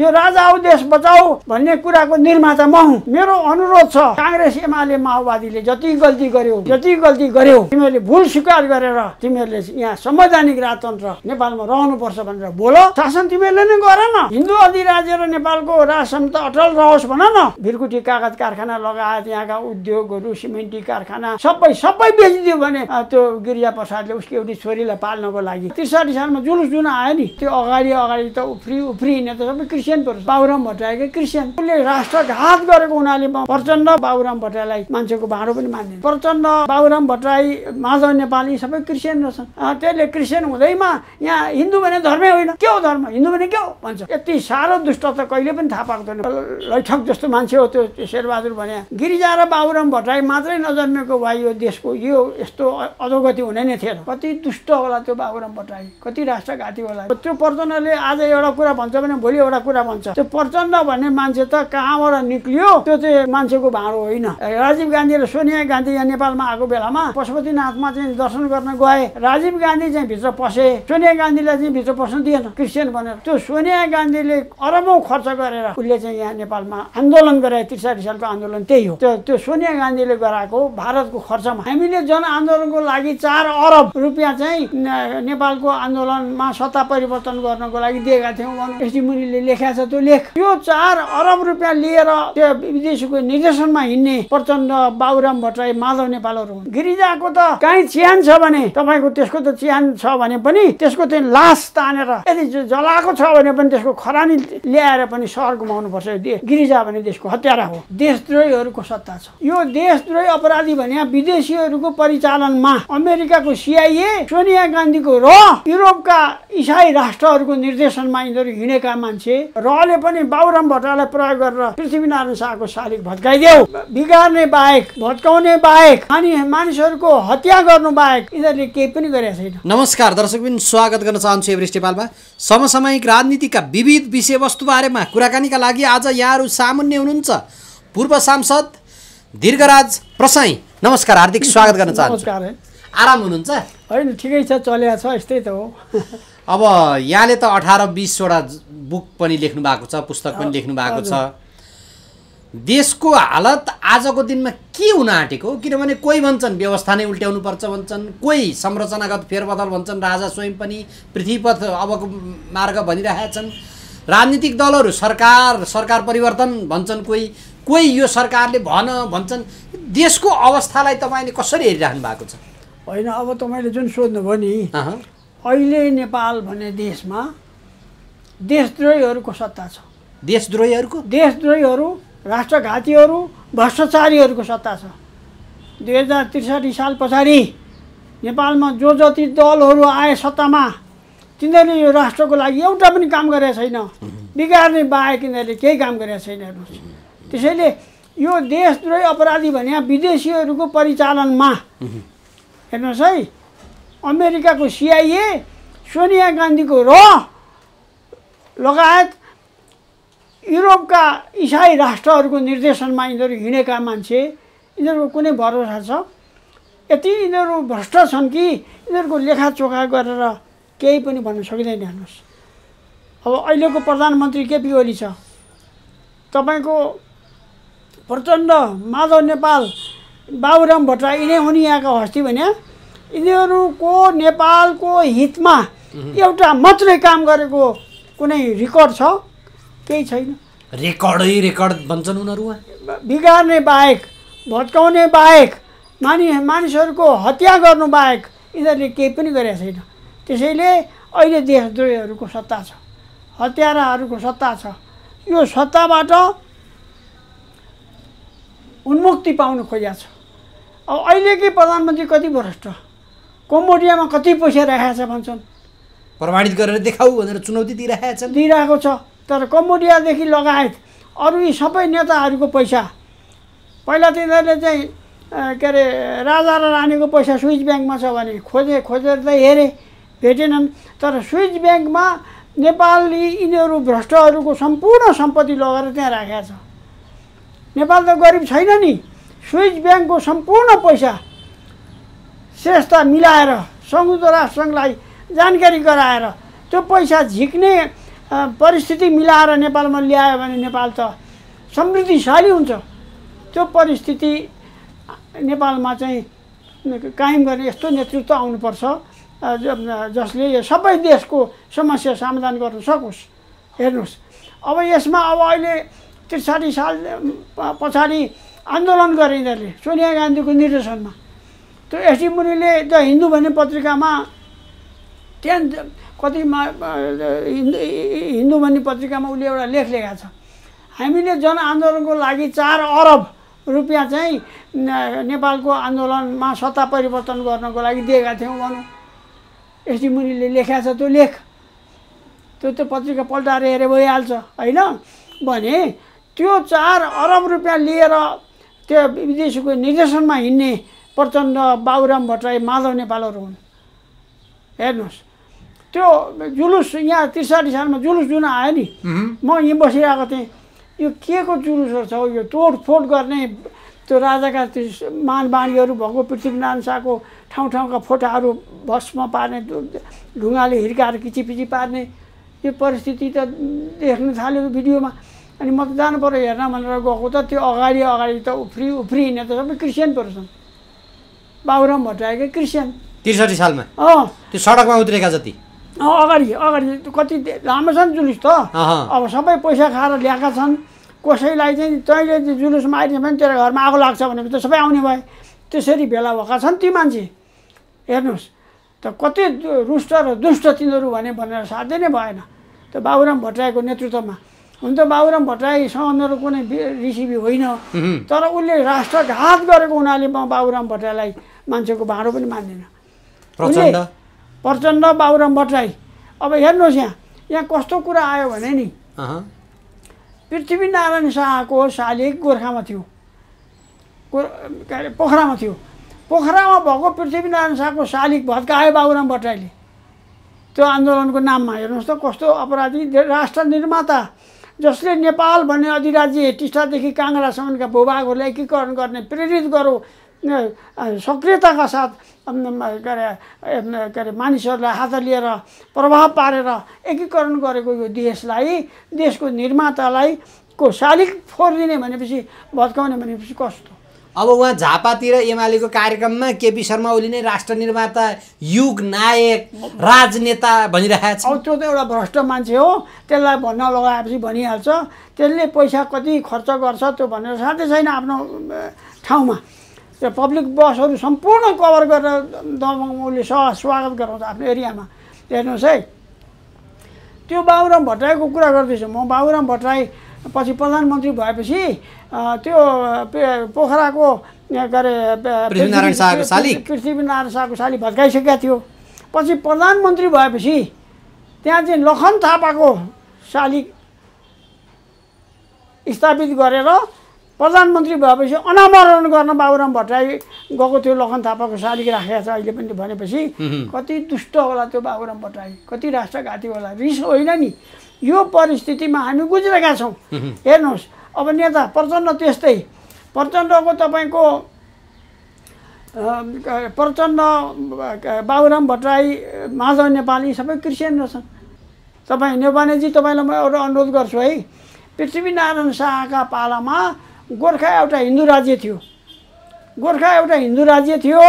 यो राजा आऊ देश बचाऊ भन्ने कुराको निर्माता म हुँ। मेरो अनुरोध छ, कांग्रेस एमाले माओवादीले जति गल्ती गर्यो तिमीहरूले भूल स्वीकार गरेर तिमीहरूले यहाँ संवैधानिक राजतन्त्र नेपालमा रहनुपर्छ भनेर बोल। शासन तिमीहरूले नै गर न। हिन्दू अधिराज्य र नेपालको राज क्षमता अटल रहोस् भन न। भिरकुटी कागज कारखाना लगायत यहाँका उद्योगहरू, सिमेन्टी कारखाना सबै बेचिदियो भने त्यो गिरिजा प्रसादले उसको एउटी छोरीलाई पाल्नको लागि 63 सालमा जुलुस जुन आयो नि, त्यो अगाडि त उफ्री हिँड्ने त सबै क्रिस्चियन बाबुराम भट्टराईकै क्रिस्चियन। उसले राष्ट्रघात गरेको हुनाले प्रचण्ड बाबुराम भट्टराईलाई मान्छेको भाँडो पनि मान्दैन। प्रचण्ड बाबुराम भट्टराई, माधव नेपाल यी सबै क्रिस्चियन रहेछन्। त्यसले क्रिस्चियन हुँदैमा यहाँ हिन्दू भने धर्मै होइन, के हो धर्म, हिन्दू भने के हो भन्छ। यति साह्रो दुष्ट त कहिले पनि थाहा पाउँदैन। लैठक जस्तो मान्छे हो त्यो शेरबहादुर भने। गिरिजा र बाबुराम भट्टराई मात्रै नजन्मेको भए यो देशको यो यस्तो अधोगति हुने नै थिएन। कति दुष्ट होला त्यो बाबुराम भट्टराई, कति राष्ट्रघाती होला। त्यो प्रचण्डले आज एउटा कुरा भन्छ भने भोलि एउटा कुरा भन्छ। त्यो प्रचण्ड भन्ने मान्छे त कहाँबाट निक्लियो, त्यो चाहिँ मान्छेको भाँडो होइन। राजीव गान्धी र सोनिया गान्धी यहाँ नेपालमा आएको बेलामा पशुपतिनाथमा चाहिँ दर्शन गर्न गए। राजीव गान्धी चाहिँ भित्र पसे, सोनिया गान्धीलाई चाहिँ भित्र पस्न दिएन क्रिस्चियन भनेर। त्यो सोनिया गान्धीले अरबौं खर्च गरेर उसले चाहिँ यहाँ नेपालमा आन्दोलन गराए। 63 सालको आन्दोलन त्यही हो। त्यो सोनिया गान्धीले गराएको भारतको खर्चमा हामीले जनआन्दोलनको लागि 4 अरब रुपियाँ चाहिँ नेपालको आन्दोलनमा सत्ता परिवर्तन गर्नको लागि दिएका थियौँ भन्नु एसडी मुनिले लेखेको छ। त्यो लेख यो 4 अरब रुपियाँ लिएर त्यो विदेशीको निर्देशनमा हिँड्ने प्रचण्ड, बाबुराम भट्टराई, माधव नेपालहरू हुन्। गिरिजाको त कहीँ चिहान छ भने तपाईँको त्यसको त चिहान छ भने पनि त्यसको चाहिँ लास तानेर यदि जलाएको छ भने पनि त्यसको खरानी ल्याएर पनि सहर घुमाउनु पर्छ। गिरिजा भने देशको हत्यारा हो, देशद्रोहीहरूको सत्ता छ। यो देशद्रोही अपराधी भने विदेशीहरूको परिचालनमा अमेरिकाको CIA, सोनिया गान्धीको र युरोपका इसाई राष्ट्रहरूको निर्देशनमा यिनीहरू हिँडेका मान्छे। रले पनि बाबुराम भट्टराईलाई प्रयोग गरेर पृथ्वीनारायण शाहको शालिग भत्काइदेऊ, बिगार्ने बाहेक, भत्काउने बाहेक, अनि मानिसहरूको हत्या गर्नु बाहेक यिनीहरूले केही पनि गरेका छैन। नमस्कार दर्शकबिन, स्वागत गर्न चाहन्छु एभरेस्ट नेपालमा। समसामयिक राजनीतिका विविध विषयवस्तु बारेमा कुराकानीका लागि आज यहाँहरू सामुन्ने हुनुहुन्छ पूर्व सांसद दीर्घराज प्रसाई। नमस्कार, हार्दिक स्वागत गर्न चाहन्छु। आराम हुनुहुन्छ? होइन, ठिकै छ, चलेको छ, यस्तै त हो। अब यहाँले त 18-20 वटा बुक पनि लेख्नु भएको छ, पुस्तक पनि लेख्नु भएको छ। देशको हालत आजको दिनमा के हुन आँटेको? किनभने कोही भन्छन् व्यवस्था नै उल्ट्याउनु पर्छ भन्छन्, कोही संरचनागत फेरबदल भन्छन्, राजा स्वयं पनि पृथ्वीपथ अबको मार्ग भनिरहेका छन्। राजनीतिक दलहरू सरकार परिवर्तन भन्छन्, कोही यो सरकारले भन्छन्। देशको अवस्थालाई तपाईँले कसरी हेरिराख्नु भएको छ? होइन, अब तपाईँले जुन सोध्नुभयो नि, अहिले नेपाल भन्ने देशमा देशद्रोहीहरूको सत्ता छ। देशद्रोहीहरू, राष्ट्रघातीहरू, भ्रष्टाचारीहरूको सत्ता छ। 2063 साल पछाडि नेपालमा जो जति दलहरू आए सत्तामा, तिनीहरूले यो राष्ट्रको लागि एउटा पनि काम गरेका छैन। बिगार्ने बाहेक यिनीहरूले केही काम गरेका छैन। हेर्नुहोस्, त्यसैले यो देशद्रोही अपराधी भने विदेशीहरूको परिचालनमा, हेर्नुहोस् है, अमेरिकाको CIA, सोनिया गान्धीको र लगायत युरोपका इसाई राष्ट्रहरूको निर्देशनमा यिनीहरू हिँडेका मान्छे, यिनीहरूको कुनै भरोसा छ? यति यिनीहरू भ्रष्ट छन् कि यिनीहरूको लेखाचोखा गरेर केही पनि भन्न सकिँदैन। हेर्नुहोस्, अब अहिलेको प्रधानमन्त्री केपी ओली छ, तपाईँको प्रचण्ड, माधव नेपाल, बाबुराम भट्टराई यिनै हुन् यहाँका हस्ती भने। यिनीहरूको नेपालको हितमा एउटा मात्रै काम गरेको कुनै रेकर्ड छ? केही छैन। रेकर्ड भन्छन् उनीहरू। बिगार्ने बाहेक, भत्काउने बाहेक, मानिसहरूको हत्या गर्नु बाहेक यिनीहरूले केही पनि गरेका छैन। त्यसैले अहिले देशद्रोहीहरूको सत्ता छ, हत्याराहरूको सत्ता छ। यो सत्ताबाट उन्मुक्ति पाउन खोजेको छ। अब अहिलेकै प्रधानमन्त्री कति भ्रष्ट, कम्बोडियामा कति पैसा राखेको छ भन्छन्, प्रमाणित गरेर देखाऊ भनेर चुनौती दिइरहेको छ। तर कम्बोडियादेखि लगायत अरू यी सबै नेताहरूको पैसा, पहिला तिनीहरूले चाहिँ के अरे राजा र रानीको पैसा स्विस ब्याङ्कमा छ भने खोजेर त हेरे, भेटेनन्। तर स्विस ब्याङ्कमा नेपाली यिनीहरू भ्रष्टहरूको सम्पूर्ण सम्पत्ति लगेर त्यहाँ राखेको छ। नेपाल त गरिब छैन नि। स्विस ब्याङ्कको सम्पूर्ण पैसा श्रेष्ठता मिलाएर संयुक्त राष्ट्रसङ्घलाई जानकारी गराएर त्यो पैसा झिक्ने परिस्थिति मिलाएर नेपालमा ल्यायो भने नेपाल त समृद्धिशाली हुन्छ। त्यो परिस्थिति नेपालमा चाहिँ कायम गर्ने यस्तो नेतृत्व आउनुपर्छ जसले यो सबै देशको समस्या समाधान गर्न सकोस्। हेर्नुहोस् अब यसमा अब अहिले 63 साल पछाडि आन्दोलन गरे यिनीहरूले सोनिया गान्धीको निर्देशनमा। त्यो एसडी मुनिले द हिन्दू भन्ने पत्रिकामा त्यहाँ कतिमा हिन्दू भन्ने पत्रिकामा उसले एउटा लेख लेखेको छ, हामीले जनआन्दोलनको लागि 4 अरब रुपियाँ चाहिँ नेपालको आन्दोलनमा सत्ता परिवर्तन गर्नको लागि दिएका थियौँ भनौँ। एसडी मुनिले लेखेको छ त्यो लेख, त्यो पत्रिका पल्टाएर हेरे भइहाल्छ होइन भने त्यो 4 अरब रुपियाँ लिएर त्यो विदेशीको निर्देशनमा हिँड्ने प्रचण्ड, बाबुराम भट्टराई, माधव नेपालहरू हुन्। हेर्नुहोस् त्यो जुलुस यहाँ 63 सालमा जुलुस जुन आयो नि, म यहीँ बसिरहेको थिएँ, यो के को जुलुसहरू छ, यो तोडफोड गर्ने त्यो राजाका मानबानीहरू भएको पृथ्वीनारायण शाहको ठाउँ ठाउँका फोटाहरू भस्म पार्ने, ढुङ्गाले हिर्काएर किचिपिची पार्ने, यो परिस्थिति त देख्न थाल्यो भिडियोमा। अनि म त जानु पऱ्यो हेर्न भनेर गएको त त्यो अगाडि त उफ्री हिँड्ने त सबै क्रिस्चियनहरू छन्। बाबुराम भट्टराईकै क्रिस्चियन 63 सालमा त्यो सडकमा उत्रेका जति अगाडि कति लामो छन् जुलुस त। अब सबै पैसा खाएर ल्याएका छन्। कसैलाई चाहिँ तैँले जुलुसमा आइदियो भने तेरो घरमा आगो लाग्छ भनेपछि त सबै आउने भए। त्यसरी भेला भएका छन् ती मान्छे। हेर्नुहोस् त कति रुष्ट र दुष्ट तिनीहरू भनेर साध्य नै भएन त्यो बाबुराम भट्टराईको नेतृत्वमा। हुन त बाबुराम भट्टराईसँग मेरो कुनै रिसिभी होइन, तर उसले राष्ट्रघात गरेको हुनाले म बाबुराम भट्टराईलाई मान्छेको भाँडो पनि मान्दिनँ। प्रचण्ड, बाबुराम भट्टराई। अब हेर्नुहोस् यहाँ कस्तो कुरा आयो भने नि, पृथ्वीनारायण शाहको शालिग गोर्खामा थियो, पोखरामा थियो। पोखरामा भएको पृथ्वीनारायण शाहको शालिग भत्कायो बाबुराम भट्टराईले त्यो आन्दोलनको नाममा। हेर्नुहोस् त कस्तो अपराधी राष्ट्र निर्माता जसले नेपाल भन्ने अधिराज्य टिस्टादेखि काङ्गडासम्मका भूभागहरूलाई एकीकरण गर्ने प्रेरित गरो सक्रियताका साथ के अरे मानिसहरूलाई हात लिएर प्रभाव पारेर एकीकरण गरेको यो देशलाई, देशको निर्मातालाई को शालिग फोरिदिने भनेपछि, भत्काउने भनेपछि कस्तो। अब उहाँ झापातिर एमालेको कार्यक्रममा केपी शर्मा ओली नै राष्ट्र निर्माता, युग नायक, राजनेता भनिरहेको छ। अब त्यो त एउटा भ्रष्ट मान्छे हो, त्यसलाई भन्न लगाएपछि भनिहाल्छ। त्यसले पैसा कति खर्च गर्छ त्यो भनेर साथै छैन आफ्नो ठाउँमा। त्यो पब्लिक बसहरू सम्पूर्ण कभर गरेर दमङले स्वागत गराउँछ आफ्नो एरियामा। हेर्नुहोस् है, त्यो बाबुराम भट्टराईको कुरा गर्दैछु म। बाबुराम भट्टराई पछि प्रधानमन्त्री भएपछि त्यो पोखराको के अरे पृथ्वीनारायण शाहको शालिग भत्काइसकेका थियो। पछि प्रधानमन्त्री भएपछि त्यहाँ चाहिँ लखन थापाको शालिग स्थापित गरेर प्रधानमन्त्री भएपछि अनावरण गर्न बाबुराम भट्टराई गएको थियो। लखन थापाको शालिग राखेको छ अहिले पनि भनेपछि कति दुष्ट होला त्यो बाबुराम भट्टराई, कति राष्ट्रघाती होला। रिस होइन नि, यो परिस्थितिमा हामी गुज्रेका छौँ। हेर्नुहोस् अब नेता प्रचण्ड त्यस्तै। प्रचण्डको तपाईँको प्रचण्ड, बाबुराम भट्टराई, माधव नेपाली सबै क्रिस्चियन रहेछन्। तपाईँ नेपालीजी तपाईँलाई म एउटा अनुरोध गर्छु है, पृथ्वीनारायण शाहका पालामा गोर्खा एउटा हिन्दू राज्य थियो। गोर्खा एउटा हिन्दू राज्य थियो।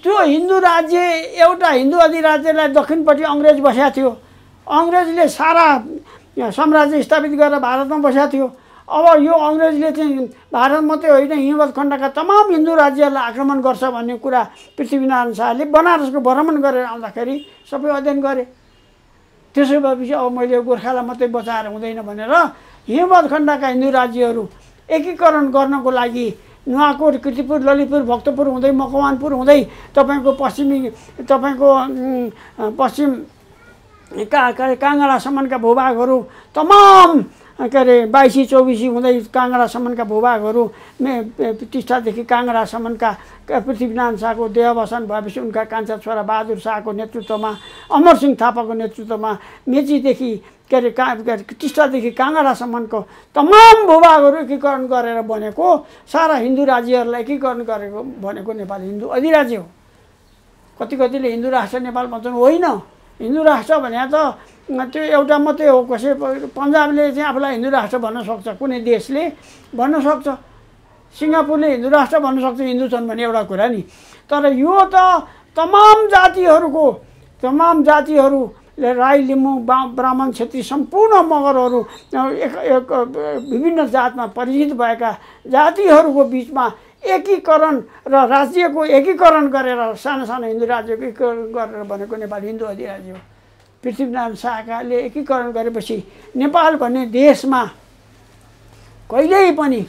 त्यो हिन्दू राज्य एउटा हिन्दू अधिराज्यलाई दक्षिणपट्टि अङ्ग्रेज बसेको थियो। अङ्ग्रेजले सारा साम्राज्य स्थापित गरेर भारतमा बसेको थियो। अब यो अङ्ग्रेजले चाहिँ भारत मात्रै होइन हिमवत खण्डका तमाम हिन्दू राज्यहरूलाई आक्रमण गर्छ भन्ने कुरा पृथ्वीनारायण शाहले बनारसको भ्रमण गरेर आउँदाखेरि सबै अध्ययन गरे। त्यसो भएपछि अब मैले गोर्खालाई मात्रै बचाएर हुँदैन भनेर हिमवत खण्डका हिन्दू राज्यहरू एकीकरण गर्नको लागि नुवाकोट, कीर्तिपुर, ललितपुर, भक्तपुर हुँदै मकवानपुर हुँदै तपाईँको पश्चिम काङ्गडासम्मका भूभागहरू तमाम के अरे 22-24 हुँदै काङ्गडासम्मका भूभागहरू टिस्टादेखि काङ्गडासम्मका पृथ्वीनारायण शाहको देहावसान भएपछि उनका कान्छा छोरा बहादुर शाहको नेतृत्वमा, अमरसिंह थापाको नेतृत्वमा मेचीदेखि के अरे टिस्टादेखि काङ्गडासम्मको तमाम भूभागहरू एकीकरण गरेर बनेको, सारा हिन्दू राज्यहरूलाई एकीकरण गरेको भनेको नेपाल हिन्दू अधिराज्य हो। कतिले हिन्दू राष्ट्र नेपाल भन्छन्, होइन, हिन्दू राष्ट्र भने त त्यो एउटा मात्रै हो। कसै पन्जाबले चाहिँ आफूलाई हिन्दू राष्ट्र भन्न सक्छ, कुनै देशले भन्न सक्छ, सिङ्गापुरले हिन्दू राष्ट्र भन्न सक्छ, हिन्दू छन् भने एउटा कुरा नि। तर यो त तमाम जातिहरूले राई, लिम्बू, ब्राह्मण, क्षेत्री सम्पूर्ण मगरहरू विभिन्न जातमा परिचित भएका जातिहरूको बिचमा एकीकरण र राज्यको एकीकरण गरेर सानो सानो हिन्दू राज्यको एकीकरण गरेर भनेको नेपाल हिन्दू अधिराज्य हो। पृथ्वीनारायण शाहले एकीकरण गरेपछि नेपाल भन्ने देशमा कहिल्यै पनि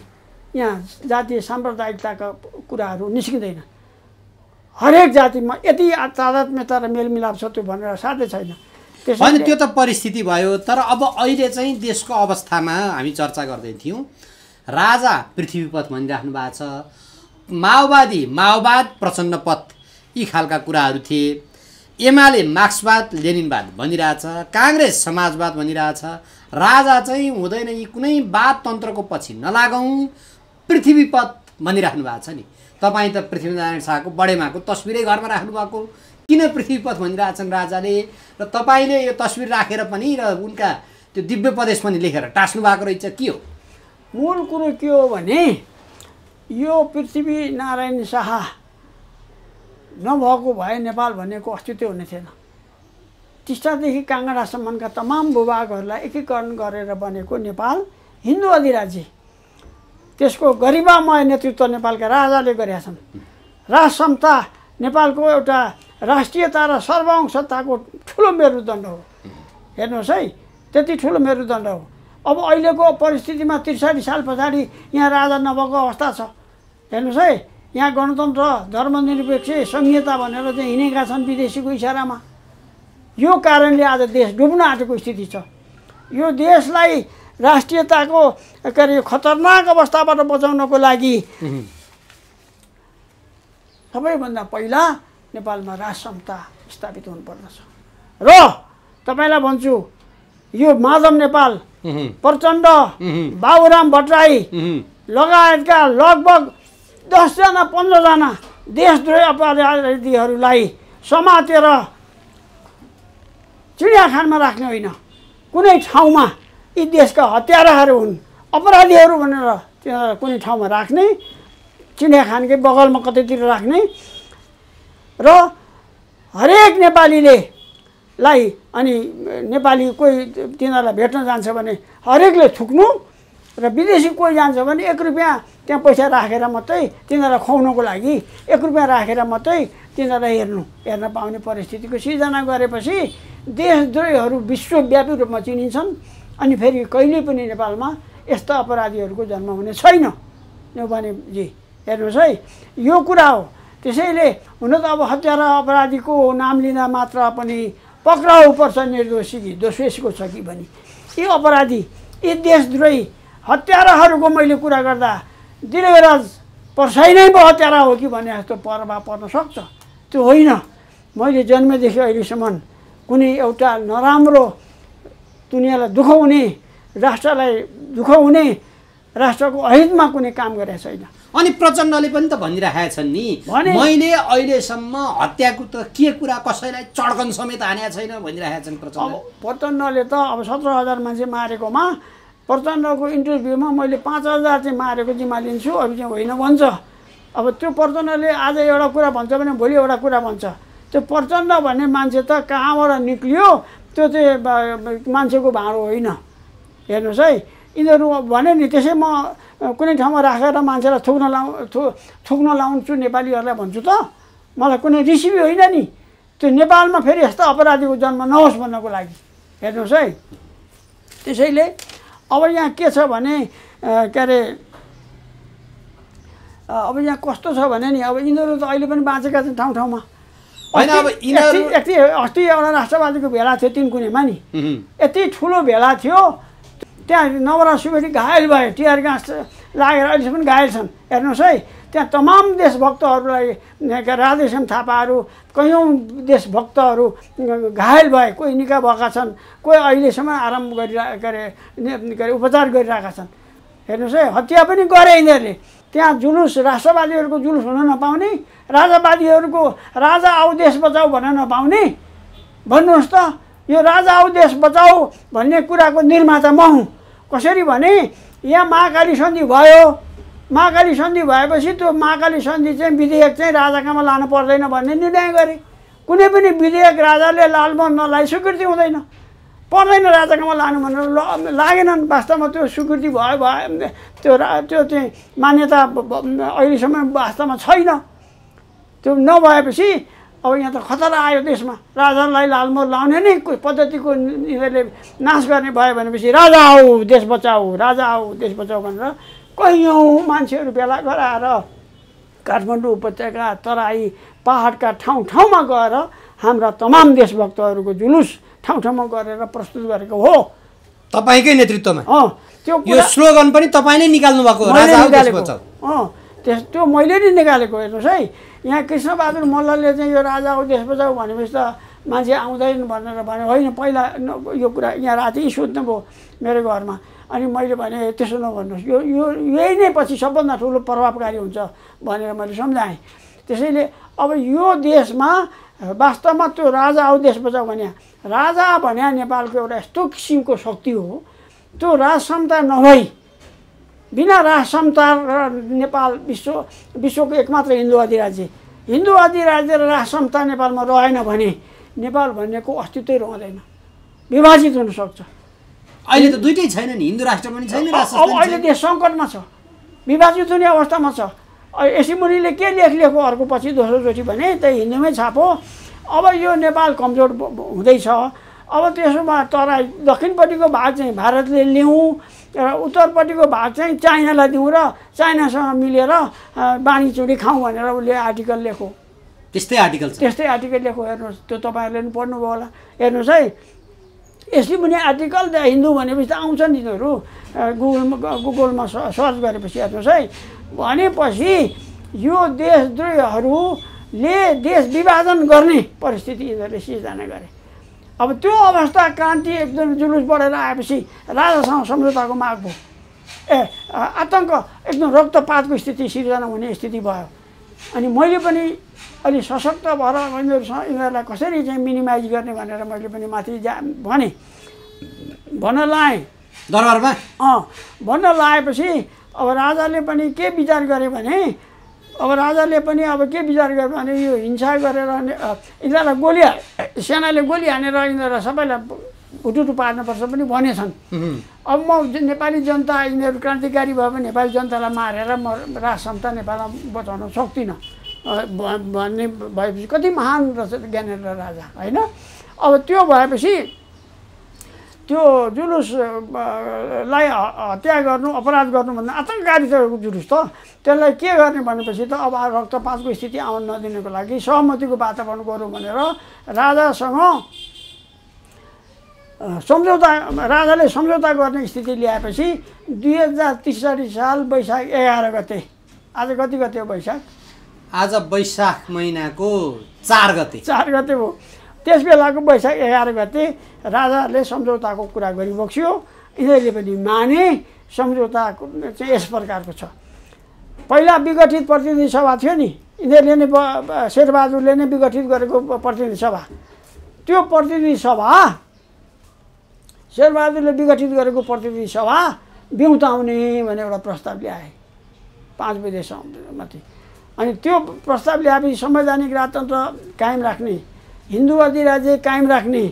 यहाँ जातीय साम्प्रदायिकताका कुराहरू निस्किँदैन। हरेक जातिमा यति तादात्म्यता र मेलमिलाप छ त्यो भनेर साध्य छैन। होइन, त्यो त परिस्थिति भयो। तर अब अहिले चाहिँ देशको अवस्थामा हामी चर्चा गर्दै थियौँ। राजा पृथ्वीपथ भनिराख्नु भएको छ, माओवाद प्रचण्डपथ, यी खालका कुराहरू थिए। एमाले मार्क्सवाद लेनिनवाद भनिरहेछ, काङ्ग्रेस समाजवाद भनिरहेछ। राजा चाहिँ हुँदैन, यी कुनै वादतन्त्रको पछि नलागौँ, पृथ्वीपथ भनिराख्नु भएको छ नि। तपाईँ त पृथ्वीनारायण शाहको बडेमाको तस्बिरै घरमा राख्नुभएको, किन पृथ्वीपथ भनिरहेछन् राजाले? र तपाईँले यो तस्बिर राखेर पनि र उनका त्यो दिव्य प्रदेश पनि लेखेर टाँस्नु भएको रहेछ, के हो? मूल कुरो के हो भने यो पृथ्वीनारायण शाह नभएको भए नेपाल भनेको अस्तित्व हुने थिएन। टिस्टादेखि काङ्गडासम्मका तमाम भूभागहरूलाई एकीकरण गरेर बनेको नेपाल हिन्दू अधिराज्य, त्यसको गरिमामय नेतृत्व नेपालका राजाले गरेका छन्। राजसमता नेपालको एउटा राष्ट्रियता र सर्वअंशताको ठुलो मेरुदण्ड हो। हेर्नुहोस् है, त्यति ठुलो मेरुदण्ड हो। अब अहिलेको परिस्थितिमा 63 साल पछाडि यहाँ राजा नभएको अवस्था छ। हेर्नुहोस् है, यहाँ गणतन्त्र, धर्मनिरपेक्ष, संहिता भनेर चाहिँ हिँडेका छन् विदेशीको इसारामा। यो कारणले आज देश डुब्न आँटेको स्थिति छ। यो देशलाई राष्ट्रियताको के अरे खतरनाक अवस्थाबाट बचाउनको लागि सबैभन्दा पहिला नेपालमा राजसमता स्थापित हुनुपर्दछ। र तपाईँलाई भन्छु, यो माधव नेपाल, प्रचण्ड, बाबुराम भट्टराई लगायतका लगभग 10 जना 15 जना देशद्रोही अपराधीहरूलाई समातेर चिडियाखानामा राख्ने होइन, कुनै ठाउँमा यी देशका हत्याराहरू हुन्, अपराधीहरू भनेर तिनीहरूलाई कुनै ठाउँमा राख्ने, चिडियाखानाकै बगलमा कतैतिर राख्ने र हरेक नेपालीले अनि नेपाली कोही तिनीहरूलाई भेट्न जान्छ भने हरेकले थुक्नु र विदेशी कोही जान्छ भने 1 रुपियाँ त्यहाँ पैसा राखेर मात्रै तिनीहरूलाई खुवाउनको लागि 1 रुपियाँ राखेर मात्रै तिनीहरूलाई हेर्न पाउने परिस्थितिको सिर्जना गरेपछि देशद्रोहीहरू विश्वव्यापी रूपमा चिनिन्छन्। अनि फेरि कहिल्यै पनि नेपालमा यस्ता अपराधीहरूको जन्म हुने छैन। नेउपानेजी हेर्नुहोस् है, यो कुरा हो। त्यसैले हुन त अब हत्यारा अपराधीको नाम लिँदा मात्र पनि पक्राउ पर्छ दोषीको छ कि भने यी अपराधी, यी देशद्रोही हत्याराहरूको मैले कुरा गर्दा दिलराज पर्साई नै पो हत्यारा हो कि भने जस्तो प्रभाव पर्न सक्छ। त्यो होइन। मैले जन्मेदेखि अहिलेसम्म कुनै एउटा नराम्रो दुनियाँलाई दुखाउने, राष्ट्रलाई दुखाउने, राष्ट्रको अहितमा कुनै काम गरेको छैन। अनि प्रचण्डले पनि त भनिरहेका छन् नि, मैले अहिलेसम्म हत्याको त के कुरा, कसैलाई चड्कन समेत हानेको छैन भनिरहेका छन् प्रचण्ड। प्रचण्डले त अब 17,000 मान्छे मारेकोमा प्रचण्डको इन्टरभ्यूमा मैले 5,000 चाहिँ मारेको जिम्मा लिन्छु, अरू चाहिँ होइन भन्छ। अब त्यो प्रचण्डले आज एउटा कुरा भन्छ भने भोलि एउटा कुरा भन्छ। त्यो प्रचण्ड भन्ने मान्छे त कहाँबाट निक्लियो, त्यो चाहिँ मान्छेको भाँडो होइन। हेर्नुहोस् है, यिनीहरू भने नि त्यसै म कुनै ठाउँमा राखेर मान्छेलाई थुक्न लाउँछु नेपालीहरूलाई भन्छु त, मलाई कुनै रिसिभी होइन नि। त्यो नेपालमा फेरि यस्ता अपराधीको जन्म नहोस् भन्नको लागि। हेर्नुहोस् है, त्यसैले अब यहाँ के छ भने के अरे अब यहाँ कस्तो छ भने नि, अब यिनीहरू त अहिले पनि बाँचेका छन् ठाउँ ठाउँमा। अस्ति एउटा राष्ट्रवादीको भेला थियो तिनकुनेमा नि, यति ठुलो भेला थियो, त्यहाँ नवराज सुवेदी घायल भए, टियर ग्यास लागेर अहिलेसम्म घायल छन्। हेर्नुहोस् है, त्यहाँ तमाम देशभक्तहरूलाई राधेश्याम थापाहरू, कयौँ देशभक्तहरू घायल भए, कोही निका भएका छन्, कोही अहिलेसम्म आराम के अरे उपचार गरिरहेका छन्। हेर्नुहोस् है, हत्या पनि गरे यिनीहरूले। त्यहाँ जुलुस, राष्ट्रवादीहरूको जुलुस हुन नपाउने, राजावादीहरूको राजा आऊ देश बचाऊ भन्न नपाउने, भन्नुहोस् त यो राजा आऊ देश बचाऊ भन्ने कुराको निर्माता म हुँ। कसरी भने यहाँ महाकाली सन्धि भयो, महाकाली सन्धि भएपछि त्यो महाकाली सन्धि चाहिँ विधेयक चाहिँ राजाकामा लानु पर्दैन भन्ने निर्णय गरे। कुनै पनि विधेयक राजाले लालमोहन नलाई स्वीकृति हुँदैन, पर्दैन राजाकामा लानु भनेर लागेनन्। वास्तवमा त्यो स्वीकृति भयो त्यो चाहिँ मान्यता अहिलेसम्म वास्तवमा छैन। त्यो नभएपछि अब यहाँ त खतरा आयो देशमा। राजालाई लालमोहर लाउने नै पद्धतिको यिनीहरूले नाश गर्ने भयो भनेपछि राजा आऊ देश बचाऊ, राजा आऊ देश बचाऊ भनेर कैयौँ मान्छेहरू भेला गराएर काठमाडौँ उपत्यका, तराई, पहाडका ठाउँ ठाउँमा गएर हाम्रा तमाम देशभक्तहरूको जुलुस ठाउँ ठाउँमा गरेर प्रस्तुत गरेको हो तपाईँकै नेतृत्वमा। त्यो यो स्लोगन पनि तपाईँ नै निकाल्नु भएको हो, राजा आऊ देश बचाऊ। त्यो मैले नै निकालेको। हेर्नुहोस् है, यहाँ कृष्णबहादुर मल्लले चाहिँ यो राजा आऊ देश बचाऊ भनेपछि त मान्छे आउँदैन भनेर भने होइन। पहिला यो कुरा यहाँ राति सुत्नुभयो मेरो घरमा, अनि मैले भने त्यसो नभन्नुहोस्, यो यो यही नै पछि सबभन्दा ठुलो प्रभावकारी हुन्छ भनेर मैले सम्झाएँ। त्यसैले अब यो देशमा वास्तवमा त्यो राजा आऊ देश बचाऊ भने राजा भने नेपालको एउटा यस्तो किसिमको शक्ति हो। त्यो राजसमता नभई बिना राजसमता र नेपाल विश्वको एकमात्र हिन्दू अधिराज्य, हिन्दू अधिराज्य र राजसमता नेपालमा रहेन भने नेपाल भन्नेको अस्तित्वै रहँदैन, विभाजित हुनसक्छ। अहिले त दुइटै छैन नि, हिन्दू राष्ट्र पनि छैन, अब अहिले देश सङ्कटमा छ, विभाजित हुने अवस्थामा छ। यसै मुनिले के लेखलेखो अर्को पछि दोस्रोचोटि भने त्यही हिन्दूमै छापो। अब यो नेपाल कमजोर हुँदैछ। अब त्यसोमा तराई दक्षिणपट्टिको भाग चाहिँ भारतले लिउँ र उत्तरपट्टिको भाग चाहिँ चाइनालाई दिउँ र चाइनासँग मिलेर बानीचुडी खाउँ भनेर उसले आर्टिकल लेखो। त्यस्तै आर्टिकल लेखो। हेर्नुहोस्, त्यो तपाईँहरूले पनि पढ्नुभयो होला। हेर्नुहोस् है, यसले पनि आर्टिकल हिन्दू भनेपछि त आउँछ नि यिनीहरू गुगलमा सर्च गरेपछि। हेर्नुहोस् है, भनेपछि यो देशद्रोहीहरूले देश विभाजन गर्ने परिस्थिति यिनीहरूले सिर्जना गरे। अब त्यो अवस्था क्रान्ति एकदम जुलुस बढेर आएपछि राजासँग सम्झौताको माग भयो। आतङ्क एकदम रक्तपातको स्थिति सिर्जना हुने स्थिति भयो। अनि मैले पनि अलि सशक्त भएर यिनीहरूलाई कसरी चाहिँ मिनिमाइज गर्ने भनेर मैले पनि माथि भन्न लाएँ दरबारमा। भन्न लाएपछि अब राजाले पनि के विचार गरे भने यो हिंसा गरेर यिनीहरूलाई सेनाले गोली हानेर यिनीहरूलाई सबैलाई हुटुटु पार्नुपर्छ पनि भनेछन्। अब म नेपाली जनता यिनीहरू क्रान्तिकारी भए पनि नेपाली जनतालाई मारेर म राजसमता नेपालमा बचाउन सक्दिनँ भन्ने भएपछि कति महान रहेछ ज्ञानेन्द्र राजा, होइन? अब त्यो भएपछि त्यो जुलुसलाई हत्या गर्नु, अपराध गर्नु भन्दा आतङ्ककारिताको जुलुस त त्यसलाई के गर्ने भनेपछि त अब रक्तपातको स्थिति आउन नदिनको लागि सहमतिको वातावरण गरौँ भनेर राजाले सम्झौता गर्ने स्थिति ल्याएपछि 2063 साल वैशाख 11 गते, आज कति गते हो वैशाख? आज वैशाख महिनाको 4 गते हो। त्यस बेलाको वैशाख 11 गते राजाले सम्झौताको कुरा गरिबक्स्यो। यिनीहरूले पनि माने। सम्झौता चाहिँ यस प्रकारको छ। पहिला विगठित प्रतिनिधि सभा थियो नि, यिनीहरूले नै शेरबहादुरले नै विगठित गरेको प्रतिनिधि सभा। त्यो प्रतिनिधि सभा शेरबहादुरले विगठित गरेको प्रतिनिधि सभा बिउताउने भने एउटा प्रस्ताव ल्याए 5 विदेशमाथि। अनि त्यो प्रस्ताव ल्याएपछि संवैधानिक राजतन्त्र कायम राख्ने, हिन्दू अधिराज्य कायम राख्ने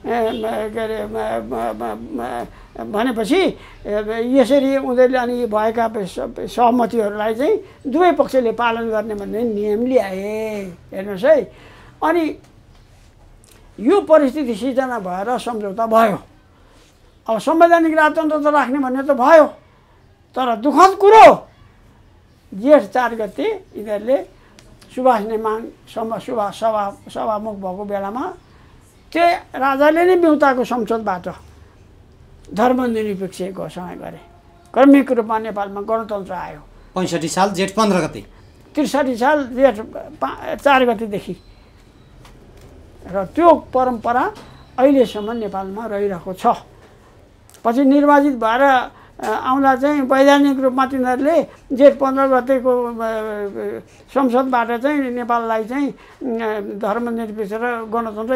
के अरे भनेपछि यसरी उनीहरूले अनि भएका सहमतिहरूलाई चाहिँ दुवै पक्षले पालन गर्ने भन्ने नियम ल्याए। हेर्नुहोस् है, अनि यो परिस्थिति सिर्जना भएर सम्झौता भयो। अब संवैधानिक राजतन्त्र त राख्ने भन्ने त भयो, तर दुःखद कुरो जेठ 4 गते यिनीहरूले सुभाष नेमाङ सभामुख भएको बेलामा त्यो राजाले नै बिउताको संसदबाट धर्मनिरपेक्ष घोषणा गरे। क्रमिक रूपमा नेपालमा गणतन्त्र आयो 65 साल जेठ 15 गते, 63 साल जेठ 4 गतेदेखि। र त्यो परम्परा अहिलेसम्म नेपालमा रहिरहेको छ। पछि निर्वाचित भएर आउँदा चाहिँ वैधानिक रूपमा तिनीहरूले जेठ 15 गतेको संसदबाट चाहिँ नेपाललाई चाहिँ धर्मनिरपेक्ष र गणतन्त्र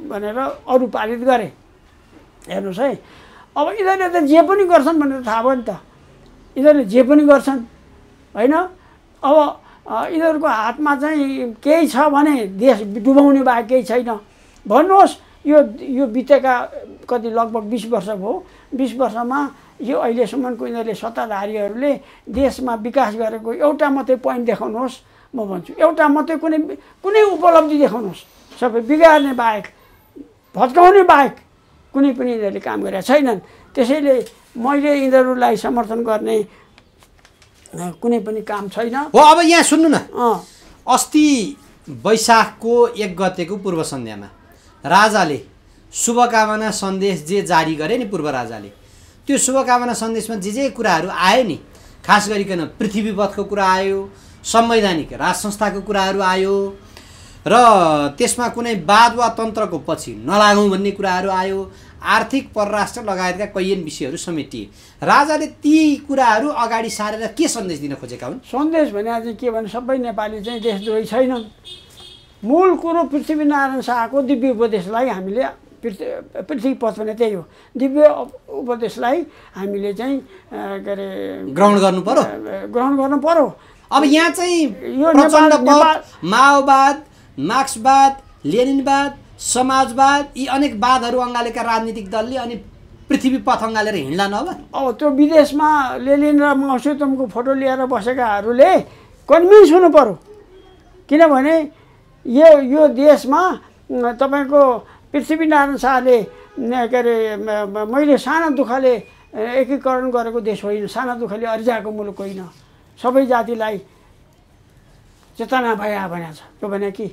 भनेर अरू पारित गरे। हेर्नुहोस् है, अब यिनीहरूले त जे पनि गर्छन् भनेर थाहा भयो नि त, यिनीहरूले जे पनि गर्छन् होइन। अब यिनीहरूको हातमा चाहिँ केही छ भने देश डुबाउने बाहेक केही छैन। भन्नुहोस् यो बितेका कति लगभग 20 वर्ष भयो, 20 वर्षमा यो अहिलेसम्मको यिनीहरूले सत्ताधारीहरूले देशमा विकास गरेको एउटा मात्रै पोइन्ट देखाउनुहोस्, म भन्छु एउटा मात्रै कुनै उपलब्धि देखाउनुहोस्। सबै बिगार्ने बाहेक, भत्काउने बाहेक कुनै पनि यिनीहरूले काम गरेका छैनन्। त्यसैले मैले यिनीहरूलाई समर्थन गर्ने कुनै पनि काम छैन। हो, अब यहाँ सुन्नु न, अस्ति वैशाखको 1 गतेको पूर्व सन्ध्यामा राजाले शुभकामना सन्देश जे जारी गरे नि पूर्व राजाले, त्यो शुभकामना सन्देशमा जे कुराहरू आए नि, खास गरिकन पृथ्वीपथको कुरा आयो, संवैधानिक राज संस्थाको कुराहरू आयो र त्यसमा कुनै वाद वा तन्त्रको पछि नलागौँ भन्ने कुराहरू आयो, आर्थिक परराष्ट्र लगायतका कैयन विषयहरू समेटिए। राजाले ती कुराहरू अगाडि सारेर के सन्देश दिन खोजेका हुन्? सन्देश भने चाहिँ के भने सबै नेपाली चाहिँ देशद्रोही छैनन्। मूल कुरो पृथ्वीनारायण शाहको दिव्य उपदेशलाई हामीले पृथ्वीपथ भने त्यही हो, दिव्य उपदेशलाई हामीले चाहिँ के अरे ग्रहण गर्नु पर्यो। अब यहाँ चाहिँ यो माओवाद, मार्क्सवाद, लेनिनवाद, समाजवाद यी अनेक वादहरू अँगालेका राजनीतिक दलले अनि पृथ्वीपथ अँगालेर हिँड्ला न? अब त्यो विदेशमा लेनिन र माओसेतुङको फोटो लिएर बसेकाहरूले कन्भिन्स हुनु पर्यो। किनभने यो देशमा तपाईँको पृथ्वीनारायण शाहले के अरे मैले साना दुःखले एकीकरण गरेको देश होइन, साना दुःखले अर्जाएको मुलुक होइन, सबै जातिलाई चेतना भया भनेको छ। त्यो भने कि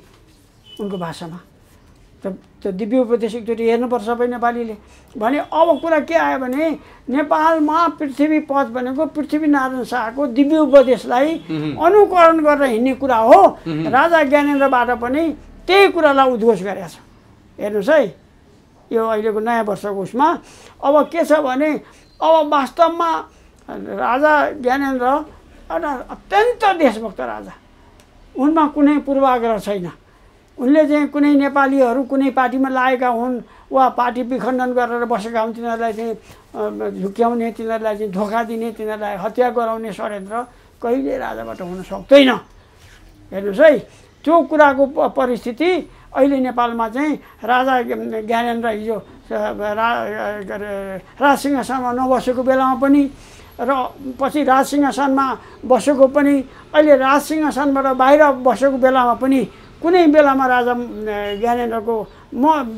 उनको भाषामा त्यो दिव्य उपदेश एकचोटि हेर्नुपर्छ सबै नेपालीले। भने अब कुरा के आयो भने नेपालमा पृथ्वीपथ भनेको पृथ्वीनारायण शाहको दिव्य उपदेशलाई अनुकरण गरेर हिँड्ने कुरा हो। राजा ज्ञानेन्द्रबाट पनि त्यही कुरालाई उद्घोष गरेको छ। हेर्नुहोस् है, यो अहिलेको नयाँ वर्षको उसमा अब के छ भने अब वास्तवमा राजा ज्ञानेन्द्र एउटा अत्यन्त देशभक्त राजा, उनमा कुनै पूर्वाग्रह छैन। उनले चाहिँ कुनै नेपालीहरू कुनै पार्टीमा लागेका हुन् वा पार्टी विखण्डन गरेर बसेका हुन्, तिनीहरूलाई चाहिँ झुक्याउने, तिनीहरूलाई चाहिँ धोका दिने, तिनीहरूलाई हत्या गराउने षड्यन्त्र कहिले राजाबाट हुन सक्दैन। हेर्नुहोस् है, त्यो कुराको परिस्थिति अहिले नेपालमा चाहिँ राजा ज्ञानेन्द्र हिजो राजसिंहासनमा नबसेको बेलामा पनि र पछि राजसिंहासनमा बसेको पनि, अहिले राजसिंहासनबाट बाहिर बसेको बेलामा पनि कुनै बेलामा राजा ज्ञानेन्द्रको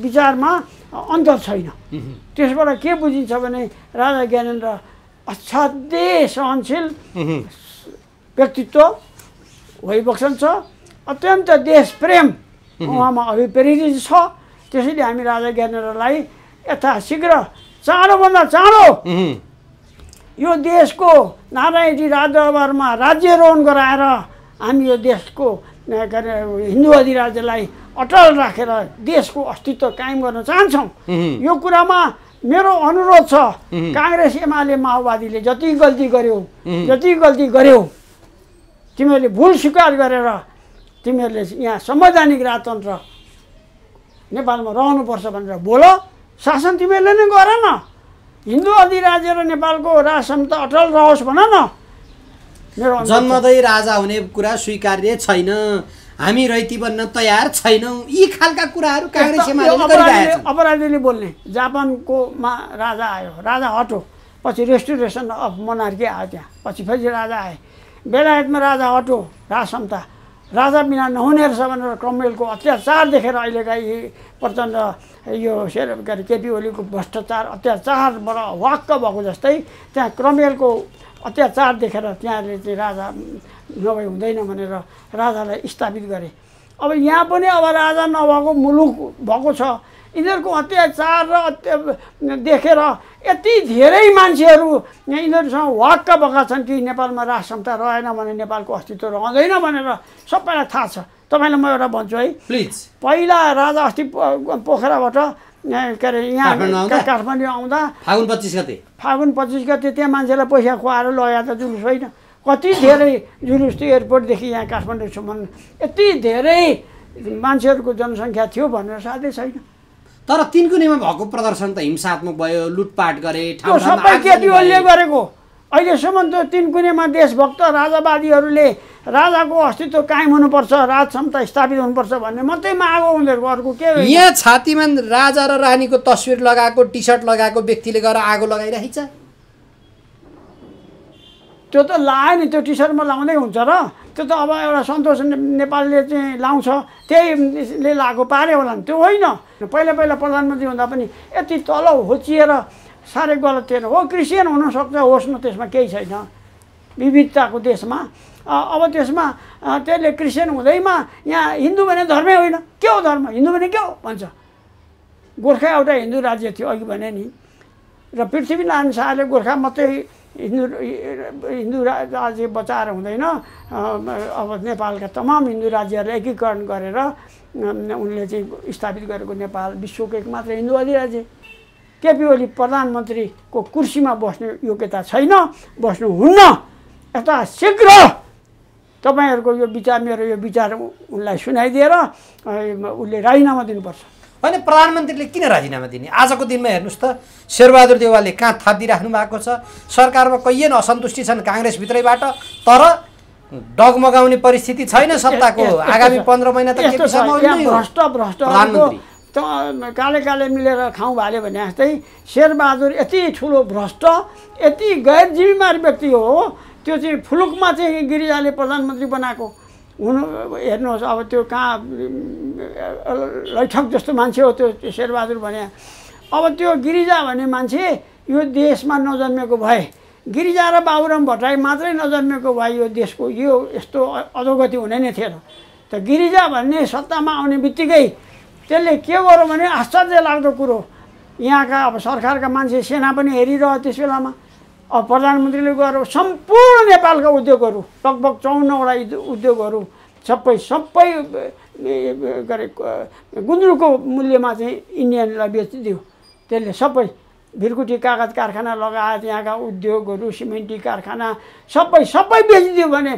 विचारमा अन्तर छैन। त्यसबाट के बुझिन्छ भने राजा ज्ञानेन्द्र असाध्यै सहनशील व्यक्तित्व भइबक्सन छ, अत्यन्त देशप्रेम उहाँमा अभिप्रेरित छ। त्यसैले हामी राजा ज्ञानेन्द्रलाई यथाशीघ्र चाँडोभन्दा चाँडो यो देशको नारायणी राजदरबारमा राज्यारोहण गराएर हामी यो देशको हिन्दू अधिराज्यलाई अटल राखेर देशको अस्तित्व कायम गर्न चाहन्छौँ। यो कुरामा मेरो अनुरोध छ, काङ्ग्रेस एमाले माओवादीले जति गल्ती गर्यो तिमीहरूले भुल स्वीकार गरेर तिमीहरूले यहाँ संवैधानिक राजतन्त्र नेपालमा रहनुपर्छ भनेर बोल, शासन तिमीहरूले नै गर न। हिन्दू अधिराज्य र नेपालको राज संहिता अटल रहोस् भन न। जन्मदै राजा हुने कुरा स्वीकार्य छैन, हामी रैती बन्न तयार छैनौँ, यी खालका कुराहरू काङ्ग्रेस एमालेले गरिरहेका छन्। अपराधीले बोल्ने जापानकोमा राजा आयो, राजा हटो, पछि रेस्टोरेसन अफ मोनार्की आयो, त्यहाँ पछि फेरि राजा आए। बेलायतमा राजा हटो, राज संहिता, राजा बिना नहुने रहेछ भनेर क्रमवेलको अत्याचार देखेर अहिलेका यी प्रचण्ड यो केपी ओलीको भ्रष्टाचार अत्याचारबाट वाक्क भएको जस्तै त्यहाँ क्रमवेलको अत्याचार देखेर त्यहाँले चाहिँ राजा नभए हुँदैन भनेर राजालाई स्थापित गरे। अब यहाँ पनि अब राजा नभएको मुलुक भएको छ। यिनीहरूको अत्याचार र देखेर यति धेरै मान्छेहरू यिनीहरूसँग वाक्क भएका छन् कि नेपालमा राज संहिता रहेन भने नेपालको अस्तित्व रहँदैन भनेर सबैलाई थाहा छ। तपाईँलाई म एउटा भन्छु है, प्लिज। पहिला राजा अस्ति पोखराबाट के अरे यहाँ काठमाडौँ आउँदा फागुन 25 गते त्यहाँ मान्छेलाई पैसा खुवाएर लग्या त जुलुस होइन। कति धेरै जुलुस थियो एयरपोर्टदेखि यहाँ काठमाडौँसम्म, यति धेरै मान्छेहरूको जनसङ्ख्या थियो भनेर साथै छैन। तर तिनकुनेमा भएको प्रदर्शन त हिंसात्मक भयो, लुटपाट गरे, त्यो सबै केपी ओलीले गरेको। अहिलेसम्म त तिनकुनेमा देशभक्त राजावादीहरूले राजाको अस्तित्व कायम हुनुपर्छ, राज क्षमता स्थापित हुनुपर्छ भन्ने मात्रै मागो उनीहरूको, अर्को के होइन। यहाँ छातीमा राजा र रानीको तस्विर लगाएको, टी सर्ट लगाएको व्यक्तिले गएर आगो लगाइरहेछ। त्यो त लायो नि, त्यो टी सर्टमा लाउँदै हुन्छ र? त्यो त अब एउटा सन्तोष नेपालले चाहिँ लाउँछ, त्यहीले लगाएको पारे होला नि, त्यो होइन। पहिला पहिला प्रधानमन्त्री हुँदा पनि यति तल होचिएर साह्रै गलत थिएन हो। क्रिस्चियन हुनसक्छ, होस् न, त्यसमा केही छैन, विविधताको देशमा। अब त्यसमा त्यसले क्रिस्चियन हुँदैमा यहाँ हिन्दू भने धर्मै होइन, के हो धर्म, हिन्दू भने के हो भन्छ। गोर्खा एउटा हिन्दू राज्य थियो अघि भने नि, र पृथ्वीनारायण शाहले गोर्खा मात्रै हिन्दू राज्य बचाएर हुँदैन, अब नेपालका तमाम हिन्दू राज्यहरूलाई एकीकरण गरेर उनले चाहिँ स्थापित गरेको नेपाल विश्वको एकमात्र हिन्दू अधिराज्य। केपी ओली प्रधानमन्त्रीको कुर्सीमा बस्ने योग्यता छैन, बस्नुहुन्न। यता शीघ्र तपाईँहरूको यो विचार, मेरो यो विचार उनलाई सुनाइदिएर उसले राजीनामा दिनुपर्छ। होइन, प्रधानमन्त्रीले किन राजीनामा दिने? आजको दिनमा हेर्नुहोस् त, शेरबहादुर देउवाले कहाँ थापिदिराख्नु भएको छ। सरकारमा कैयन असन्तुष्टि छन् काङ्ग्रेसभित्रैबाट, तर डगमगाउने परिस्थिति छैन सत्ताको। आगामी 15 महिना त भ्रष्ट काले काले मिलेर खाउँ भाले भने जस्तै शेरबहादुर यति ठुलो भ्रष्ट, यति गैर जिम्मेवार व्यक्ति हो। त्यो चाहिँ फुलुकमा चाहिँ गिरिजाले प्रधानमन्त्री बनाएको हुनु। हेर्नुहोस् अब त्यो कहाँ लैठक जस्तो मान्छे हो त्यो शेरबहादुर भने। अब त्यो गिरिजा भन्ने मान्छे यो देशमा नजन्मेको भए, गिरिजा र बाबुराम भट्टराई मात्रै नजन्मेको भए यो देशको यो यस्तो अधोगति हुने नै थिएन। त गिरिजा भन्ने सत्तामा आउने बित्तिकै त्यसले के गर्यो भने आश्चर्य लाग्दो कुरो, यहाँका अब सरकारका मान्छे, सेना पनि हेरिरह्यो त्यस बेलामा। अब प्रधानमन्त्रीले गएर सम्पूर्ण नेपालका उद्योगहरू, लगभग 54वटा उद्योगहरू सबै गरे गुन्द्रुकको मूल्यमा चाहिँ इन्डियनलाई बेचिदियो। त्यसले सबै भिरकुटी कागज कारखाना लगायत यहाँका उद्योगहरू, सिमेन्टी कारखाना सबै बेचिदियो भने